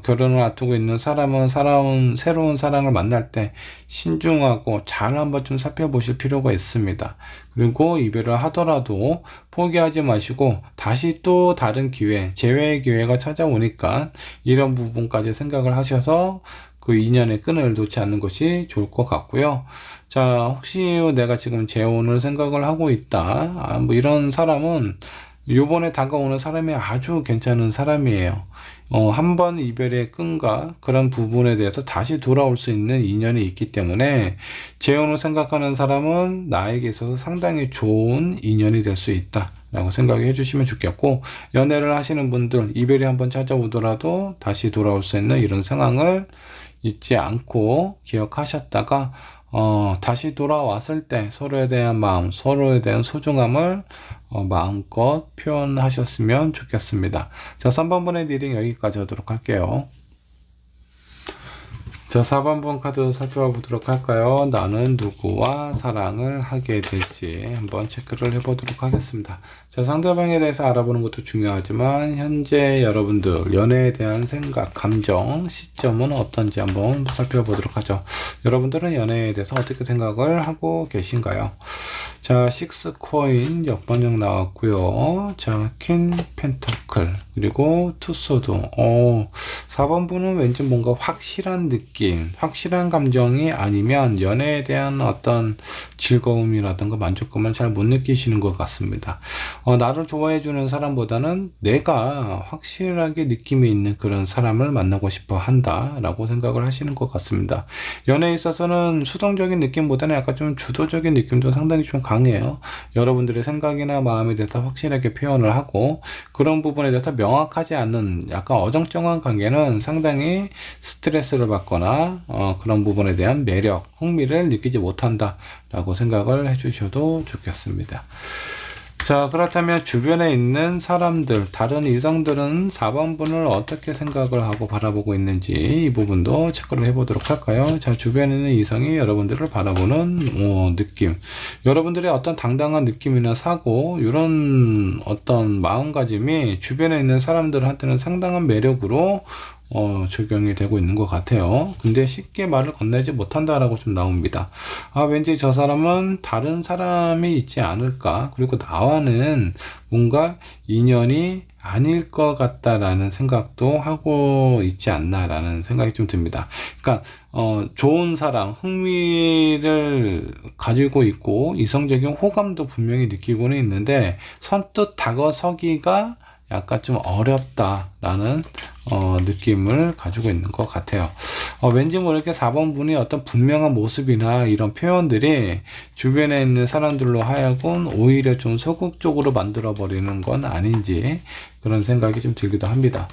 [SPEAKER 1] 결혼을 앞두고 있는 사람은 새로운 사랑을 만날 때 신중하고 잘 한번 좀 살펴보실 필요가 있습니다. 그리고 이별을 하더라도 포기하지 마시고 다시 또 다른 기회, 재회의 기회가 찾아오니까 이런 부분까지 생각을 하셔서 그 인연의 끈을 놓지 않는 것이 좋을 것 같고요. 자, 혹시 내가 지금 재혼을 생각을 하고 있다. 뭐 이런 사람은 요번에 다가오는 사람이 아주 괜찮은 사람이에요. 한 번 이별의 끈과 그런 부분에 대해서 다시 돌아올 수 있는 인연이 있기 때문에 재혼을 생각하는 사람은 나에게 있어서 상당히 좋은 인연이 될 수 있다 라고 생각해 주시면 좋겠고, 연애를 하시는 분들 이별이 한번 찾아오더라도 다시 돌아올 수 있는 이런 상황을 잊지 않고 기억하셨다가 다시 돌아왔을 때 서로에 대한 마음, 서로에 대한 소중함을 마음껏 표현하셨으면 좋겠습니다. 자, 3번분의 리딩 여기까지 하도록 할게요. 자, 4번분 카드 살펴보도록 할까요? 나는 누구와 사랑을 하게 될지 한번 체크를 해보도록 하겠습니다. 자, 상대방에 대해서 알아보는 것도 중요하지만 현재 여러분들 연애에 대한 생각, 감정, 시점은 어떤지 한번 살펴보도록 하죠. 여러분들은 연애에 대해서 어떻게 생각을 하고 계신가요? 자, 6 코인 역번역 나왔고요. 자, 퀸 펜터클 그리고 투 소드. 4번분은 왠지 뭔가 확실한 느낌, 확실한 감정이 아니면 연애에 대한 어떤 즐거움이라든가 만족감을 잘 못 느끼시는 것 같습니다. 나를 좋아해 주는 사람보다는 내가 확실하게 느낌이 있는 그런 사람을 만나고 싶어 한다 라고 생각을 하시는 것 같습니다. 연애에 있어서는 수동적인 느낌보다는 약간 좀 주도적인 느낌도 상당히 좀 강해요. 여러분들의 생각이나 마음에 대해서 확실하게 표현을 하고 그런 부분에 대해서 명확하지 않는 약간 어정쩡한 관계는 상당히 스트레스를 받거나 그런 부분에 대한 매력, 흥미를 느끼지 못한다 라고 생각을 해주셔도 좋겠습니다. 자, 그렇다면 주변에 있는 사람들, 다른 이성들은 4번분을 어떻게 생각을 하고 바라보고 있는지 이 부분도 체크를 해보도록 할까요? 자, 주변에 있는 이성이 여러분들을 바라보는 느낌, 여러분들의 어떤 당당한 느낌이나 사고, 이런 어떤 마음가짐이 주변에 있는 사람들한테는 상당한 매력으로 적용이 되고 있는 것 같아요. 근데 쉽게 말을 건네지 못한다라고 좀 나옵니다. 왠지 저 사람은 다른 사람이 있지 않을까, 그리고 나와는 뭔가 인연이 아닐 것 같다라는 생각도 하고 있지 않나라는 생각이 좀 듭니다. 그러니까 좋은 사랑, 흥미를 가지고 있고 이성적인 호감도 분명히 느끼고는 있는데 선뜻 다가서기가 약간 좀 어렵다라는 느낌을 가지고 있는 것 같아요. 왠지 모르게 4번분이 어떤 분명한 모습이나 이런 표현들이 주변에 있는 사람들로 하여금 오히려 좀 소극적으로 만들어 버리는 건 아닌지 그런 생각이 좀 들기도 합니다.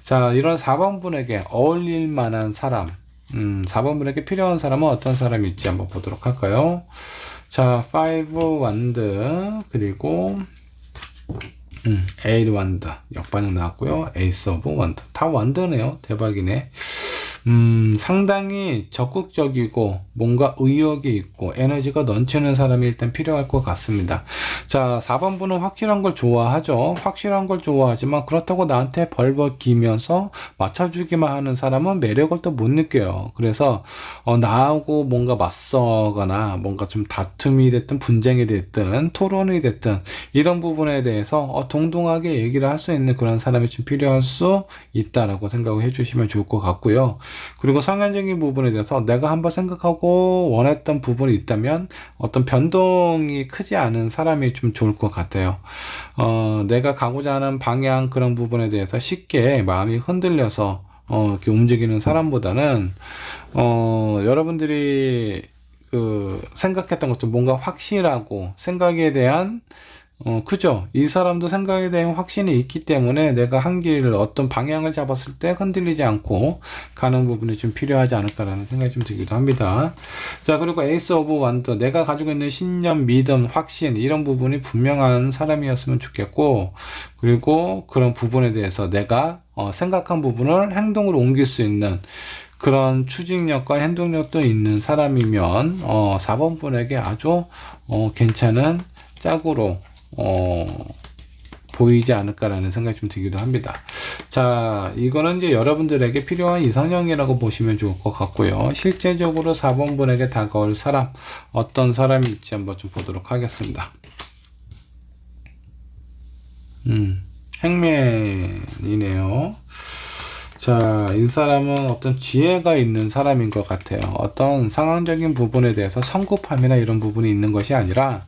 [SPEAKER 1] 자, 이런 4번분에게 어울릴 만한 사람, 4번분에게 필요한 사람은 어떤 사람이 있지 한번 보도록 할까요? 자, 5 완드 그리고 8 완드 역반응 나왔고요. 에이스 오브 완드, 다 완드네요. 대박이네. 상당히 적극적이고 뭔가 의욕이 있고 에너지가 넘치는 사람이 일단 필요할 것 같습니다. 자, 4번분은 확실한 걸 좋아하죠. 확실한 걸 좋아하지만 그렇다고 나한테 벌벌 기면서 맞춰주기만 하는 사람은 매력을 또 못 느껴요. 그래서 나하고 뭔가 맞서거나 뭔가 좀 다툼이 됐든 분쟁이 됐든 토론이 됐든 이런 부분에 대해서 동등하게 얘기를 할 수 있는 그런 사람이 좀 필요할 수 있다라고 생각을 해주시면 좋을 것 같고요. 그리고 성향적인 부분에 대해서 내가 한번 생각하고 원했던 부분이 있다면 어떤 변동이 크지 않은 사람이 좀 좋을 것 같아요. 내가 가고자 하는 방향, 그런 부분에 대해서 쉽게 마음이 흔들려서 이렇게 움직이는 사람보다는 여러분들이 생각했던 것좀 뭔가 확실하고 생각에 대한 그죠? 이 사람도 생각에 대한 확신이 있기 때문에 내가 한 길을 어떤 방향을 잡았을 때 흔들리지 않고 가는 부분이 좀 필요하지 않을까라는 생각이 좀 들기도 합니다. 자, 그리고 에이스 오브 완드, 내가 가지고 있는 신념, 믿음, 확신 이런 부분이 분명한 사람이었으면 좋겠고, 그리고 그런 부분에 대해서 내가 생각한 부분을 행동으로 옮길 수 있는 그런 추진력과 행동력도 있는 사람이면 4번 분에게 아주 괜찮은 짝으로 보이지 않을까라는 생각이 좀 들기도 합니다. 자, 이거는 이제 여러분들에게 필요한 이상형이라고 보시면 좋을 것 같고요. 실제적으로 4번 분에게 다가올 사람, 어떤 사람일지 한번 좀 보도록 하겠습니다. 행맨이네요. 자, 이 사람은 어떤 지혜가 있는 사람인 것 같아요. 어떤 상황적인 부분에 대해서 성급함이나 이런 부분이 있는 것이 아니라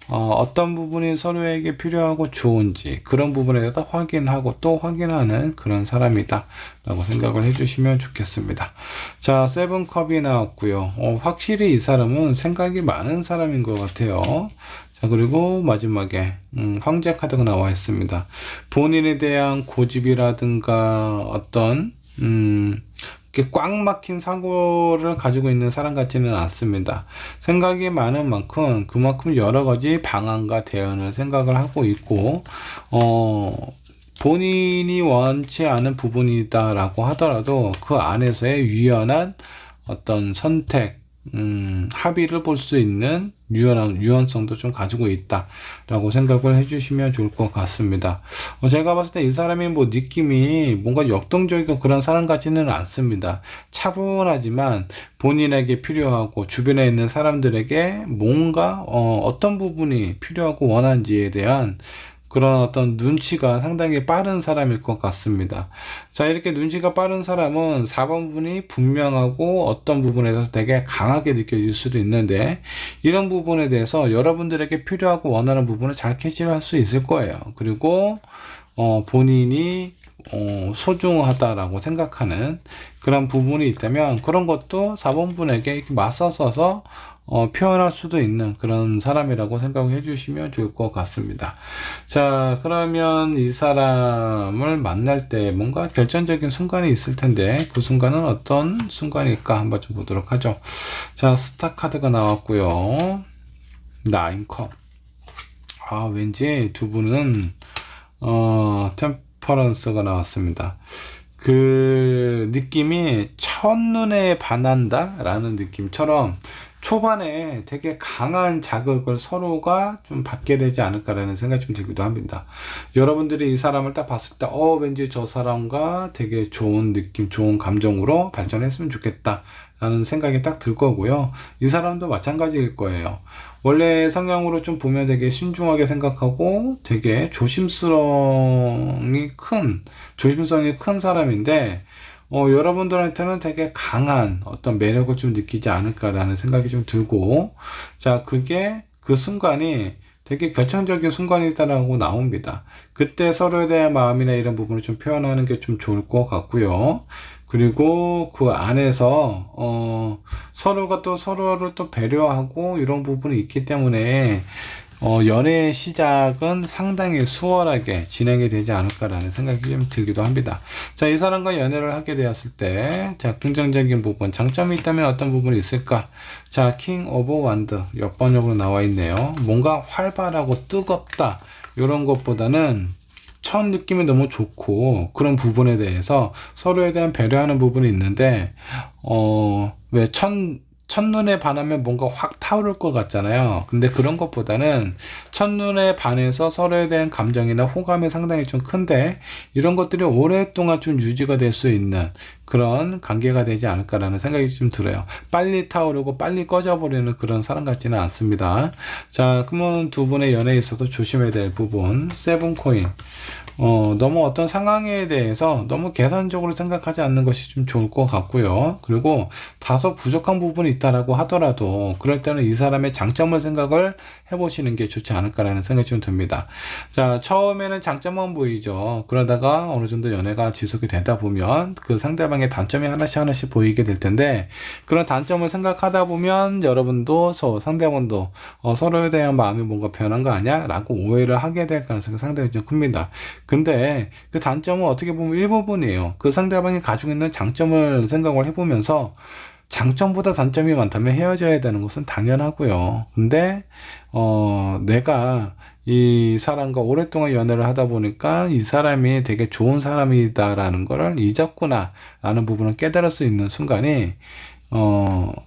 [SPEAKER 1] 어떤 부분이 서로에게 필요하고 좋은지 그런 부분에 대해서 확인하고 또 확인하는 그런 사람이다 라고 생각을 해주시면 좋겠습니다. 자, 세븐컵이 나왔고요. 확실히 이 사람은 생각이 많은 사람인 것 같아요. 자, 그리고 마지막에 황제 카드가 나와 있습니다. 본인에 대한 고집이라든가 어떤 이렇게 꽉 막힌 사고를 가지고 있는 사람 같지는 않습니다. 생각이 많은 만큼 그만큼 여러 가지 방안과 대안을 생각을 하고 있고 본인이 원치 않은 부분이다라고 하더라도 그 안에서의 유연한 어떤 선택, 합의를 볼 수 있는 유연성도 좀 가지고 있다라고 생각을 해주시면 좋을 것 같습니다. 제가 봤을 때 이 사람이 뭐 느낌이 뭔가 역동적이고 그런 사람 같지는 않습니다. 차분하지만 본인에게 필요하고 주변에 있는 사람들에게 뭔가 어떤 부분이 필요하고 원한지에 대한 그런 어떤 눈치가 상당히 빠른 사람일 것 같습니다. 자, 이렇게 눈치가 빠른 사람은 4번 분이 분명하고 어떤 부분에서 되게 강하게 느껴질 수도 있는데 이런 부분에 대해서 여러분들에게 필요하고 원하는 부분을 잘 캐치를 할 수 있을 거예요. 그리고 본인이 소중하다라고 생각하는 그런 부분이 있다면 그런 것도 4번 분에게 이렇게 맞서서서 표현할 수도 있는 그런 사람이라고 생각해 주시면 좋을 것 같습니다. 자, 그러면 이 사람을 만날 때 뭔가 결정적인 순간이 있을 텐데 그 순간은 어떤 순간일까 한번 좀 보도록 하죠. 자, 스타 카드가 나왔고요. 나인컵. 왠지 두 분은 템퍼런스가 나왔습니다. 그 느낌이 첫눈에 반한다 라는 느낌처럼 초반에 되게 강한 자극을 서로가 좀 받게 되지 않을까라는 생각이 좀 들기도 합니다. 여러분들이 이 사람을 딱 봤을 때 왠지 저 사람과 되게 좋은 느낌, 좋은 감정으로 발전했으면 좋겠다 라는 생각이 딱 들 거고요. 이 사람도 마찬가지일 거예요. 원래 성향으로 좀 보면 되게 신중하게 생각하고 되게 조심성이 큰 사람인데 여러분들한테는 되게 강한 어떤 매력을 좀 느끼지 않을까라는 생각이 좀 들고, 자, 그게 그 순간이 되게 결정적인 순간이다라고 나옵니다. 그때 서로에 대한 마음이나 이런 부분을 좀 표현하는 게 좀 좋을 것 같고요. 그리고 그 안에서 서로가 또 서로를 또 배려하고 이런 부분이 있기 때문에 연애의 시작은 상당히 수월하게 진행이 되지 않을까라는 생각이 좀 들기도 합니다. 자, 이 사람과 연애를 하게 되었을 때, 자, 긍정적인 부분, 장점이 있다면 어떤 부분이 있을까? 자, 킹 오브 완드, 역번역으로 나와 있네요. 뭔가 활발하고 뜨겁다, 이런 것보다는 첫 느낌이 너무 좋고, 그런 부분에 대해서 서로에 대한 배려하는 부분이 있는데, 왜 첫눈에 반하면 뭔가 확 타오를 것 같잖아요. 근데 그런 것보다는 첫눈에 반해서 서로에 대한 감정이나 호감이 상당히 좀 큰데 이런 것들이 오랫동안 좀 유지가 될 수 있는 그런 관계가 되지 않을까라는 생각이 좀 들어요. 빨리 타오르고 빨리 꺼져버리는 그런 사람 같지는 않습니다. 자, 그러면 두 분의 연애에 있어서 조심해야 될 부분, 세븐 코인. 너무 어떤 상황에 대해서 너무 계산적으로 생각하지 않는 것이 좀 좋을 것 같고요. 그리고 다소 부족한 부분이 있다라고 하더라도 그럴 때는 이 사람의 장점을 생각을 해보시는 게 좋지 않을까라는 생각이 좀 듭니다. 자, 처음에는 장점만 보이죠. 그러다가 어느 정도 연애가 지속이 되다 보면 그 상대방의 단점이 하나씩 보이게 될 텐데, 그런 단점을 생각하다 보면 여러분도 상대방도 서로에 대한 마음이 뭔가 변한 거 아니야? 라고 오해를 하게 될 가능성이 상당히 좀 큽니다. 근데 그 단점은 어떻게 보면 일부분이에요. 그 상대방이 가지고 있는 장점을 생각을 해보면서 장점보다 단점이 많다면 헤어져야 되는 것은 당연하고요. 근데 내가 이 사람과 오랫동안 연애를 하다 보니까 이 사람이 되게 좋은 사람이다라는 거를 잊었구나 라는 부분을 깨달을 수 있는 순간이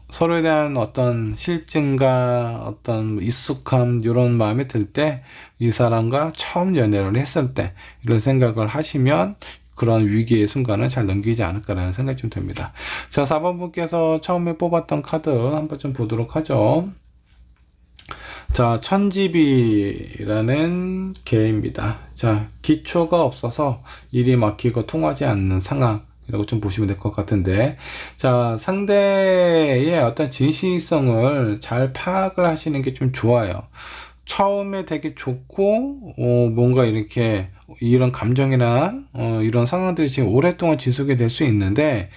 [SPEAKER 1] 서로에 대한 어떤 실증과 어떤 익숙함, 이런 마음이 들 때, 이 사람과 처음 연애를 했을 때, 이런 생각을 하시면, 그런 위기의 순간을 잘 넘기지 않을까라는 생각이 좀 듭니다. 자, 4번 분께서 처음에 뽑았던 카드 한번 좀 보도록 하죠. 자, 천지비라는 개입니다. 자, 기초가 없어서 일이 막히고 통하지 않는 상황, 이라고 좀 보시면 될 것 같은데, 자, 상대의 어떤 진실성을 잘 파악을 하시는 게 좀 좋아요. 처음에 되게 좋고, 뭔가 이렇게 이런 감정이나 이런 상황들이 지금 오랫동안 지속이 될 수 있는데,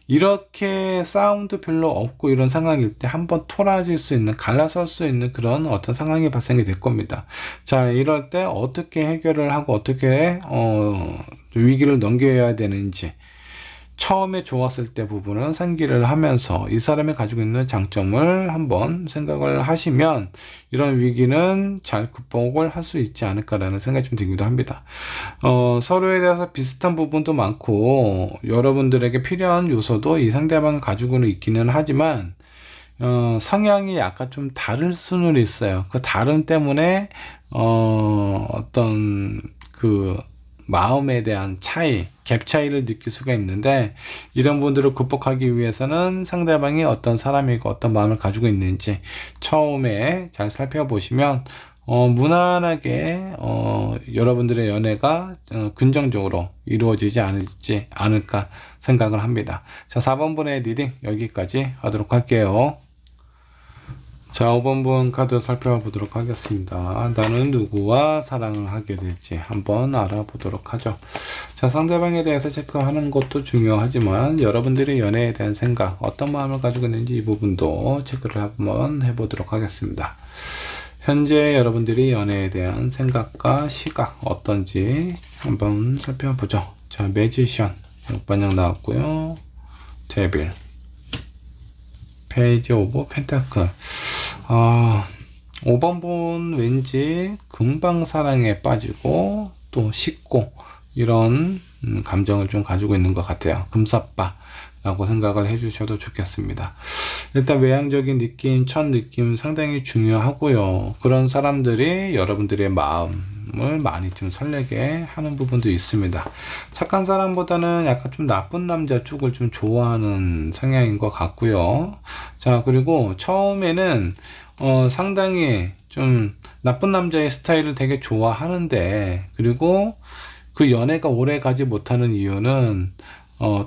[SPEAKER 1] 이렇게 싸움도 별로 없고 이런 상황일 때 한번 토라질 수 있는, 갈라설 수 있는 그런 어떤 상황이 발생이 될 겁니다. 자, 이럴 때 어떻게 해결을 하고 어떻게 위기를 넘겨야 되는지, 처음에 좋았을 때 부분은 상기를 하면서 이 사람이 가지고 있는 장점을 한번 생각을 하시면 이런 위기는 잘 극복을 할 수 있지 않을까라는 생각이 좀 들기도 합니다. 서로에 대해서 비슷한 부분도 많고 여러분들에게 필요한 요소도 이 상대방이 가지고는 있기는 하지만 성향이 약간 좀 다를 수는 있어요. 그 다름 때문에 어떤 그 마음에 대한 차이, 갭 차이를 느낄 수가 있는데, 이런 분들을 극복하기 위해서는 상대방이 어떤 사람이고 어떤 마음을 가지고 있는지 처음에 잘 살펴보시면 무난하게 여러분들의 연애가 긍정적으로 이루어지지 않을까 생각을 합니다. 자, 4번 분의 리딩 여기까지 하도록 할게요. 자, 5번 분 카드 살펴보도록 하겠습니다. 나는 누구와 사랑을 하게 될지 한번 알아보도록 하죠. 자, 상대방에 대해서 체크하는 것도 중요하지만 여러분들의 연애에 대한 생각, 어떤 마음을 가지고 있는지 이 부분도 체크를 한번 해보도록 하겠습니다. 현재 여러분들이 연애에 대한 생각과 시각 어떤지 한번 살펴보죠. 자, 매지션 역반영 나왔고요. 데빌, 페이지 오브 펜타클. 5번 분 왠지 금방 사랑에 빠지고 또 식고 이런 감정을 좀 가지고 있는 것 같아요. 금사빠라고 생각을 해주셔도 좋겠습니다. 일단 외향적인 느낌, 첫 느낌 상당히 중요하고요. 그런 사람들이 여러분들의 마음을 많이 좀 설레게 하는 부분도 있습니다. 착한 사람보다는 약간 좀 나쁜 남자 쪽을 좀 좋아하는 성향인 것 같고요. 자, 그리고 처음에는 상당히 좀 나쁜 남자의 스타일을 되게 좋아하는데, 그리고 그 연애가 오래 가지 못하는 이유는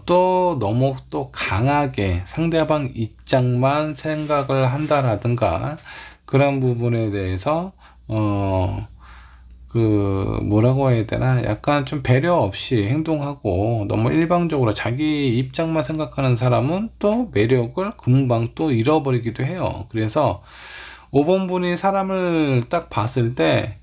[SPEAKER 1] 또 너무 또 강하게 상대방 입장만 생각을 한다라든가 그런 부분에 대해서 뭐라고 해야 되나, 약간 좀 배려 없이 행동하고 너무 일방적으로 자기 입장만 생각하는 사람은 또 매력을 금방 또 잃어버리기도 해요. 그래서 5번 분이 사람을 딱 봤을 때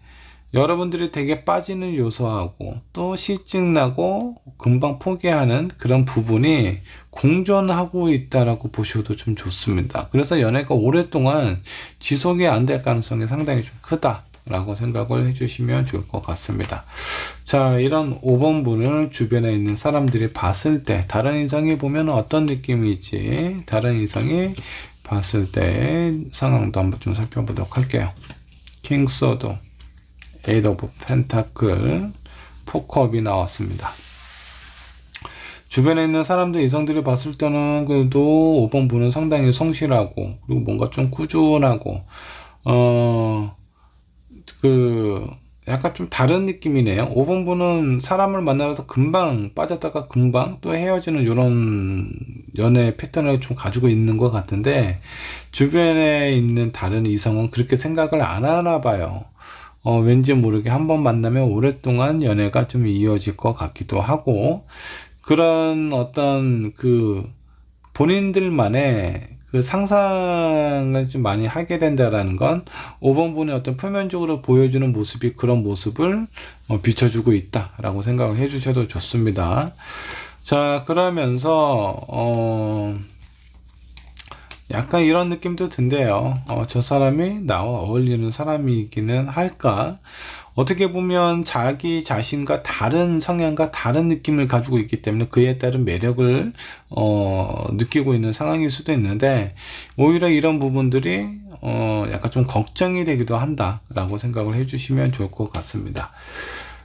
[SPEAKER 1] 여러분들이 되게 빠지는 요소하고 또 실증나고 금방 포기하는 그런 부분이 공존하고 있다라고 보셔도 좀 좋습니다. 그래서 연애가 오랫동안 지속이 안 될 가능성이 상당히 좀 크다라고 생각을 해주시면 좋을 것 같습니다. 자, 이런 5번 분을 주변에 있는 사람들이 봤을 때 다른 이성이 보면 어떤 느낌이지, 다른 이성이 봤을 때 상황도 한번 좀 살펴보도록 할게요. 킹소드, 에이드 오브 펜타클, 포크업이 나왔습니다. 주변에 있는 사람들, 이성들이 봤을 때는 그래도 5번 분은 상당히 성실하고 그리고 뭔가 좀 꾸준하고 약간 좀 다른 느낌이네요. 5번분은 사람을 만나서 금방 빠졌다가 금방 또 헤어지는 이런 연애 패턴을 좀 가지고 있는 것 같은데, 주변에 있는 다른 이성은 그렇게 생각을 안 하나 봐요. 왠지 모르게 한번 만나면 오랫동안 연애가 좀 이어질 것 같기도 하고, 그런 어떤 본인들만의 상상을 좀 많이 하게 된다라는 건 5번분의 어떤 표면적으로 보여주는 모습이 그런 모습을 비춰주고 있다라고 생각을 해주셔도 좋습니다. 자, 그러면서 약간 이런 느낌도 든대요. 저 사람이 나와 어울리는 사람이기는 할까? 어떻게 보면 자기 자신과 다른 성향과 다른 느낌을 가지고 있기 때문에 그에 따른 매력을 느끼고 있는 상황일 수도 있는데, 오히려 이런 부분들이 약간 좀 걱정이 되기도 한다라고 생각을 해주시면 좋을 것 같습니다.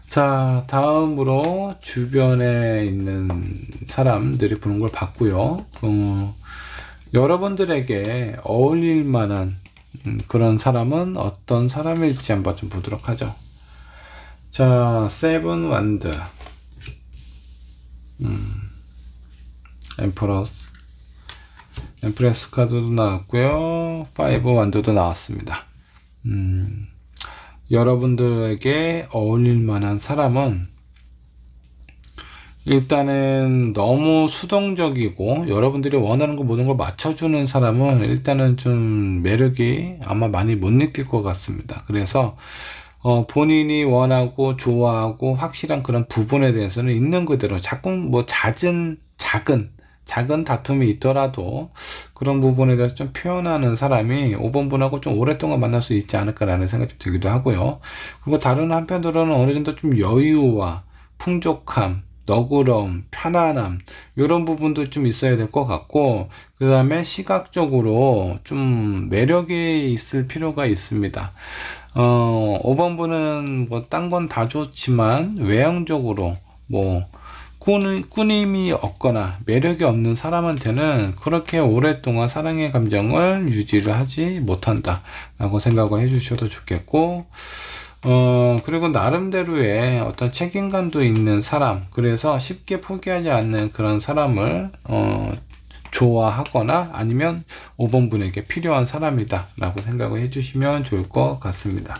[SPEAKER 1] 자, 다음으로 주변에 있는 사람들이 보는 걸 봤고요. 여러분들에게 어울릴 만한 그런 사람은 어떤 사람일지 한번 좀 보도록 하죠. 자, 세븐 완드, 엠프레스 카드도 나왔고요. 파이브 완드도 나왔습니다. 여러분들에게 어울릴 만한 사람은 일단은 너무 수동적이고 여러분들이 원하는 거 모든 걸 맞춰주는 사람은 일단은 좀 매력이 아마 많이 못 느낄 것 같습니다. 그래서 본인이 원하고 좋아하고 확실한 그런 부분에 대해서는 있는 그대로 자꾸 뭐 작은 다툼이 있더라도 그런 부분에 대해서 좀 표현하는 사람이 5번분하고 좀 오랫동안 만날 수 있지 않을까라는 생각이 좀 들기도 하고요. 그리고 다른 한편으로는 어느 정도 좀 여유와 풍족함, 너그러움, 편안함, 이런 부분도 좀 있어야 될 것 같고, 그 다음에 시각적으로 좀 매력이 있을 필요가 있습니다. 5번분은 뭐 딴 건 다 좋지만 외형적으로 뭐 꾸님이 없거나 매력이 없는 사람한테는 그렇게 오랫동안 사랑의 감정을 유지를 하지 못한다 라고 생각을 해주셔도 좋겠고, 그리고 나름대로의 어떤 책임감도 있는 사람, 그래서 쉽게 포기하지 않는 그런 사람을 좋아하거나 아니면 5번분에게 필요한 사람이다 라고 생각을 해주시면 좋을 것 같습니다.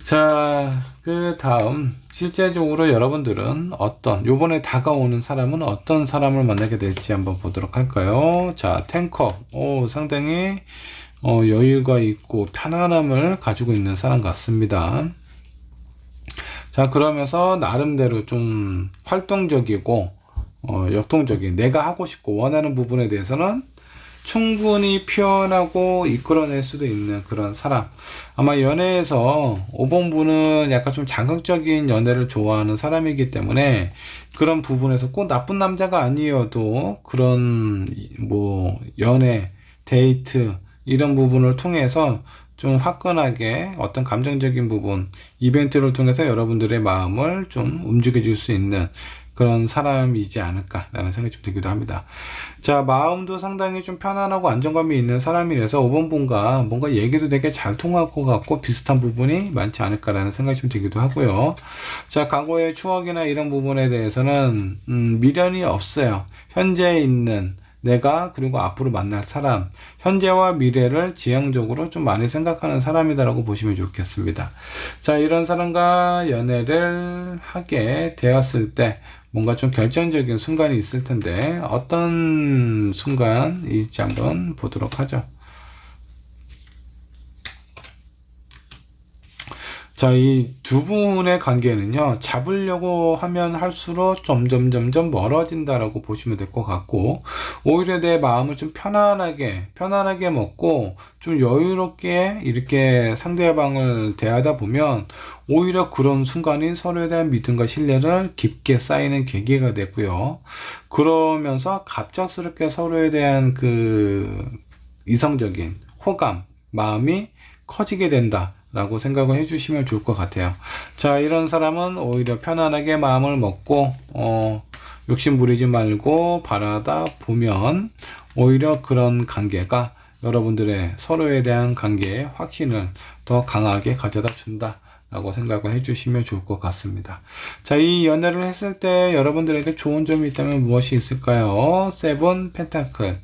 [SPEAKER 1] 자, 그 다음 실제적으로 여러분들은 요번에 다가오는 사람은 어떤 사람을 만나게 될지 한번 보도록 할까요? 자, 탱커, 상당히 여유가 있고 편안함을 가지고 있는 사람 같습니다. 자, 그러면서 나름대로 좀 활동적이고 역동적인, 내가 하고 싶고 원하는 부분에 대해서는 충분히 표현하고 이끌어낼 수도 있는 그런 사람. 아마 연애에서 5번분은 약간 좀 자극적인 연애를 좋아하는 사람이기 때문에 그런 부분에서 꼭 나쁜 남자가 아니어도 그런 뭐 연애, 데이트 이런 부분을 통해서 좀 화끈하게 어떤 감정적인 부분, 이벤트를 통해서 여러분들의 마음을 좀 움직여 줄 수 있는 그런 사람이지 않을까라는 생각이 좀 들기도 합니다. 자, 마음도 상당히 좀 편안하고 안정감이 있는 사람이라서 5번분과 뭔가 얘기도 되게 잘 통할 것 같고 비슷한 부분이 많지 않을까라는 생각이 좀 들기도 하고요. 자, 과거의 추억이나 이런 부분에 대해서는 미련이 없어요. 현재에 있는 내가 그리고 앞으로 만날 사람, 현재와 미래를 지향적으로 좀 많이 생각하는 사람이다라고 보시면 좋겠습니다. 자, 이런 사람과 연애를 하게 되었을 때 뭔가 좀 결정적인 순간이 있을 텐데 어떤 순간일지 한번 보도록 하죠. 자, 이 두 분의 관계는요, 잡으려고 하면 할수록 점점 멀어진다라고 보시면 될 것 같고, 오히려 내 마음을 좀 편안하게 먹고, 좀 여유롭게 이렇게 상대방을 대하다 보면, 오히려 그런 순간이 서로에 대한 믿음과 신뢰를 깊게 쌓이는 계기가 되고요. 그러면서 갑작스럽게 서로에 대한 이성적인 호감, 마음이 커지게 된다 라고 생각을 해주시면 좋을 것 같아요. 자, 이런 사람은 오히려 편안하게 마음을 먹고 욕심 부리지 말고 바라다 보면 오히려 그런 관계가 여러분들의 서로에 대한 관계의 확신을 더 강하게 가져다 준다 라고 생각을 해주시면 좋을 것 같습니다. 자, 이 연애를 했을 때 여러분들에게 좋은 점이 있다면 무엇이 있을까요? 세븐 펜타클.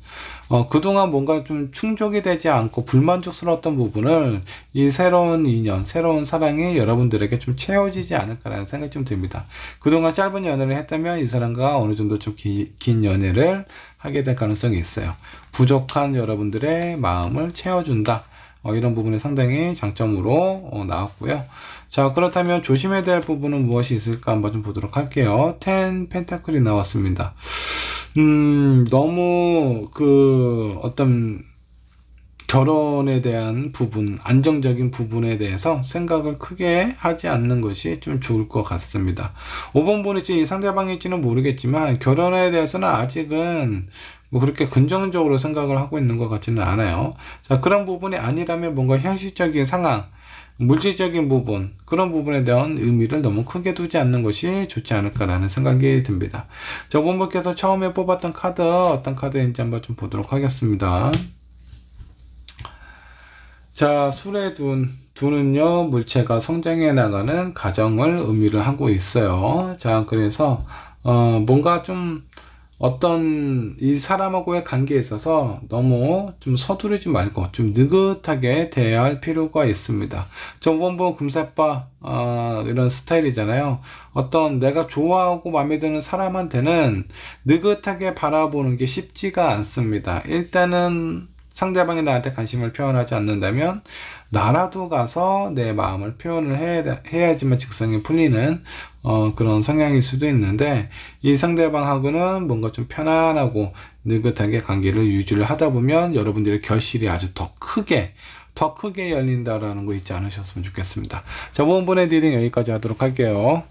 [SPEAKER 1] 그동안 뭔가 좀 충족이 되지 않고 불만족스러웠던 부분을 이 새로운 인연, 새로운 사랑이 여러분들에게 좀 채워지지 않을까라는 생각이 좀 듭니다. 그동안 짧은 연애를 했다면 이 사람과 어느 정도 좀 긴 연애를 하게 될 가능성이 있어요. 부족한 여러분들의 마음을 채워준다. 이런 부분이 상당히 장점으로 나왔고요. 자, 그렇다면 조심해야 될 부분은 무엇이 있을까 한번 좀 보도록 할게요. 10 펜타클이 나왔습니다. 너무 어떤 결혼에 대한 부분, 안정적인 부분에 대해서 생각을 크게 하지 않는 것이 좀 좋을 것 같습니다. 5번 분일지 상대방일지는 모르겠지만 결혼에 대해서는 아직은 뭐 그렇게 긍정적으로 생각을 하고 있는 것 같지는 않아요. 자, 그런 부분이 아니라면 뭔가 현실적인 상황, 물질적인 부분, 그런 부분에 대한 의미를 너무 크게 두지 않는 것이 좋지 않을까라는 생각이 듭니다. 자, 5번분께서 처음에 뽑았던 카드, 어떤 카드인지 한번 좀 보도록 하겠습니다. 자, 술의 둔은요, 물체가 성장해 나가는 과정을 의미를 하고 있어요. 자, 그래서, 뭔가 좀, 어떤 이 사람하고의 관계에 있어서 너무 좀 서두르지 말고 좀 느긋하게 대해야 할 필요가 있습니다. 정본부 금사빠 이런 스타일이잖아요. 어떤 내가 좋아하고 마음에 드는 사람한테는 느긋하게 바라보는 게 쉽지가 않습니다. 일단은 상대방이 나한테 관심을 표현하지 않는다면 나라도 가서 내 마음을 표현을 해야지만 직성이 풀리는 그런 성향일 수도 있는데, 이 상대방하고는 뭔가 좀 편안하고 느긋하게 관계를 유지를 하다 보면 여러분들의 결실이 아주 더 크게 열린다라는 거 잊지 않으셨으면 좋겠습니다. 자, 5번의 리딩 여기까지 하도록 할게요.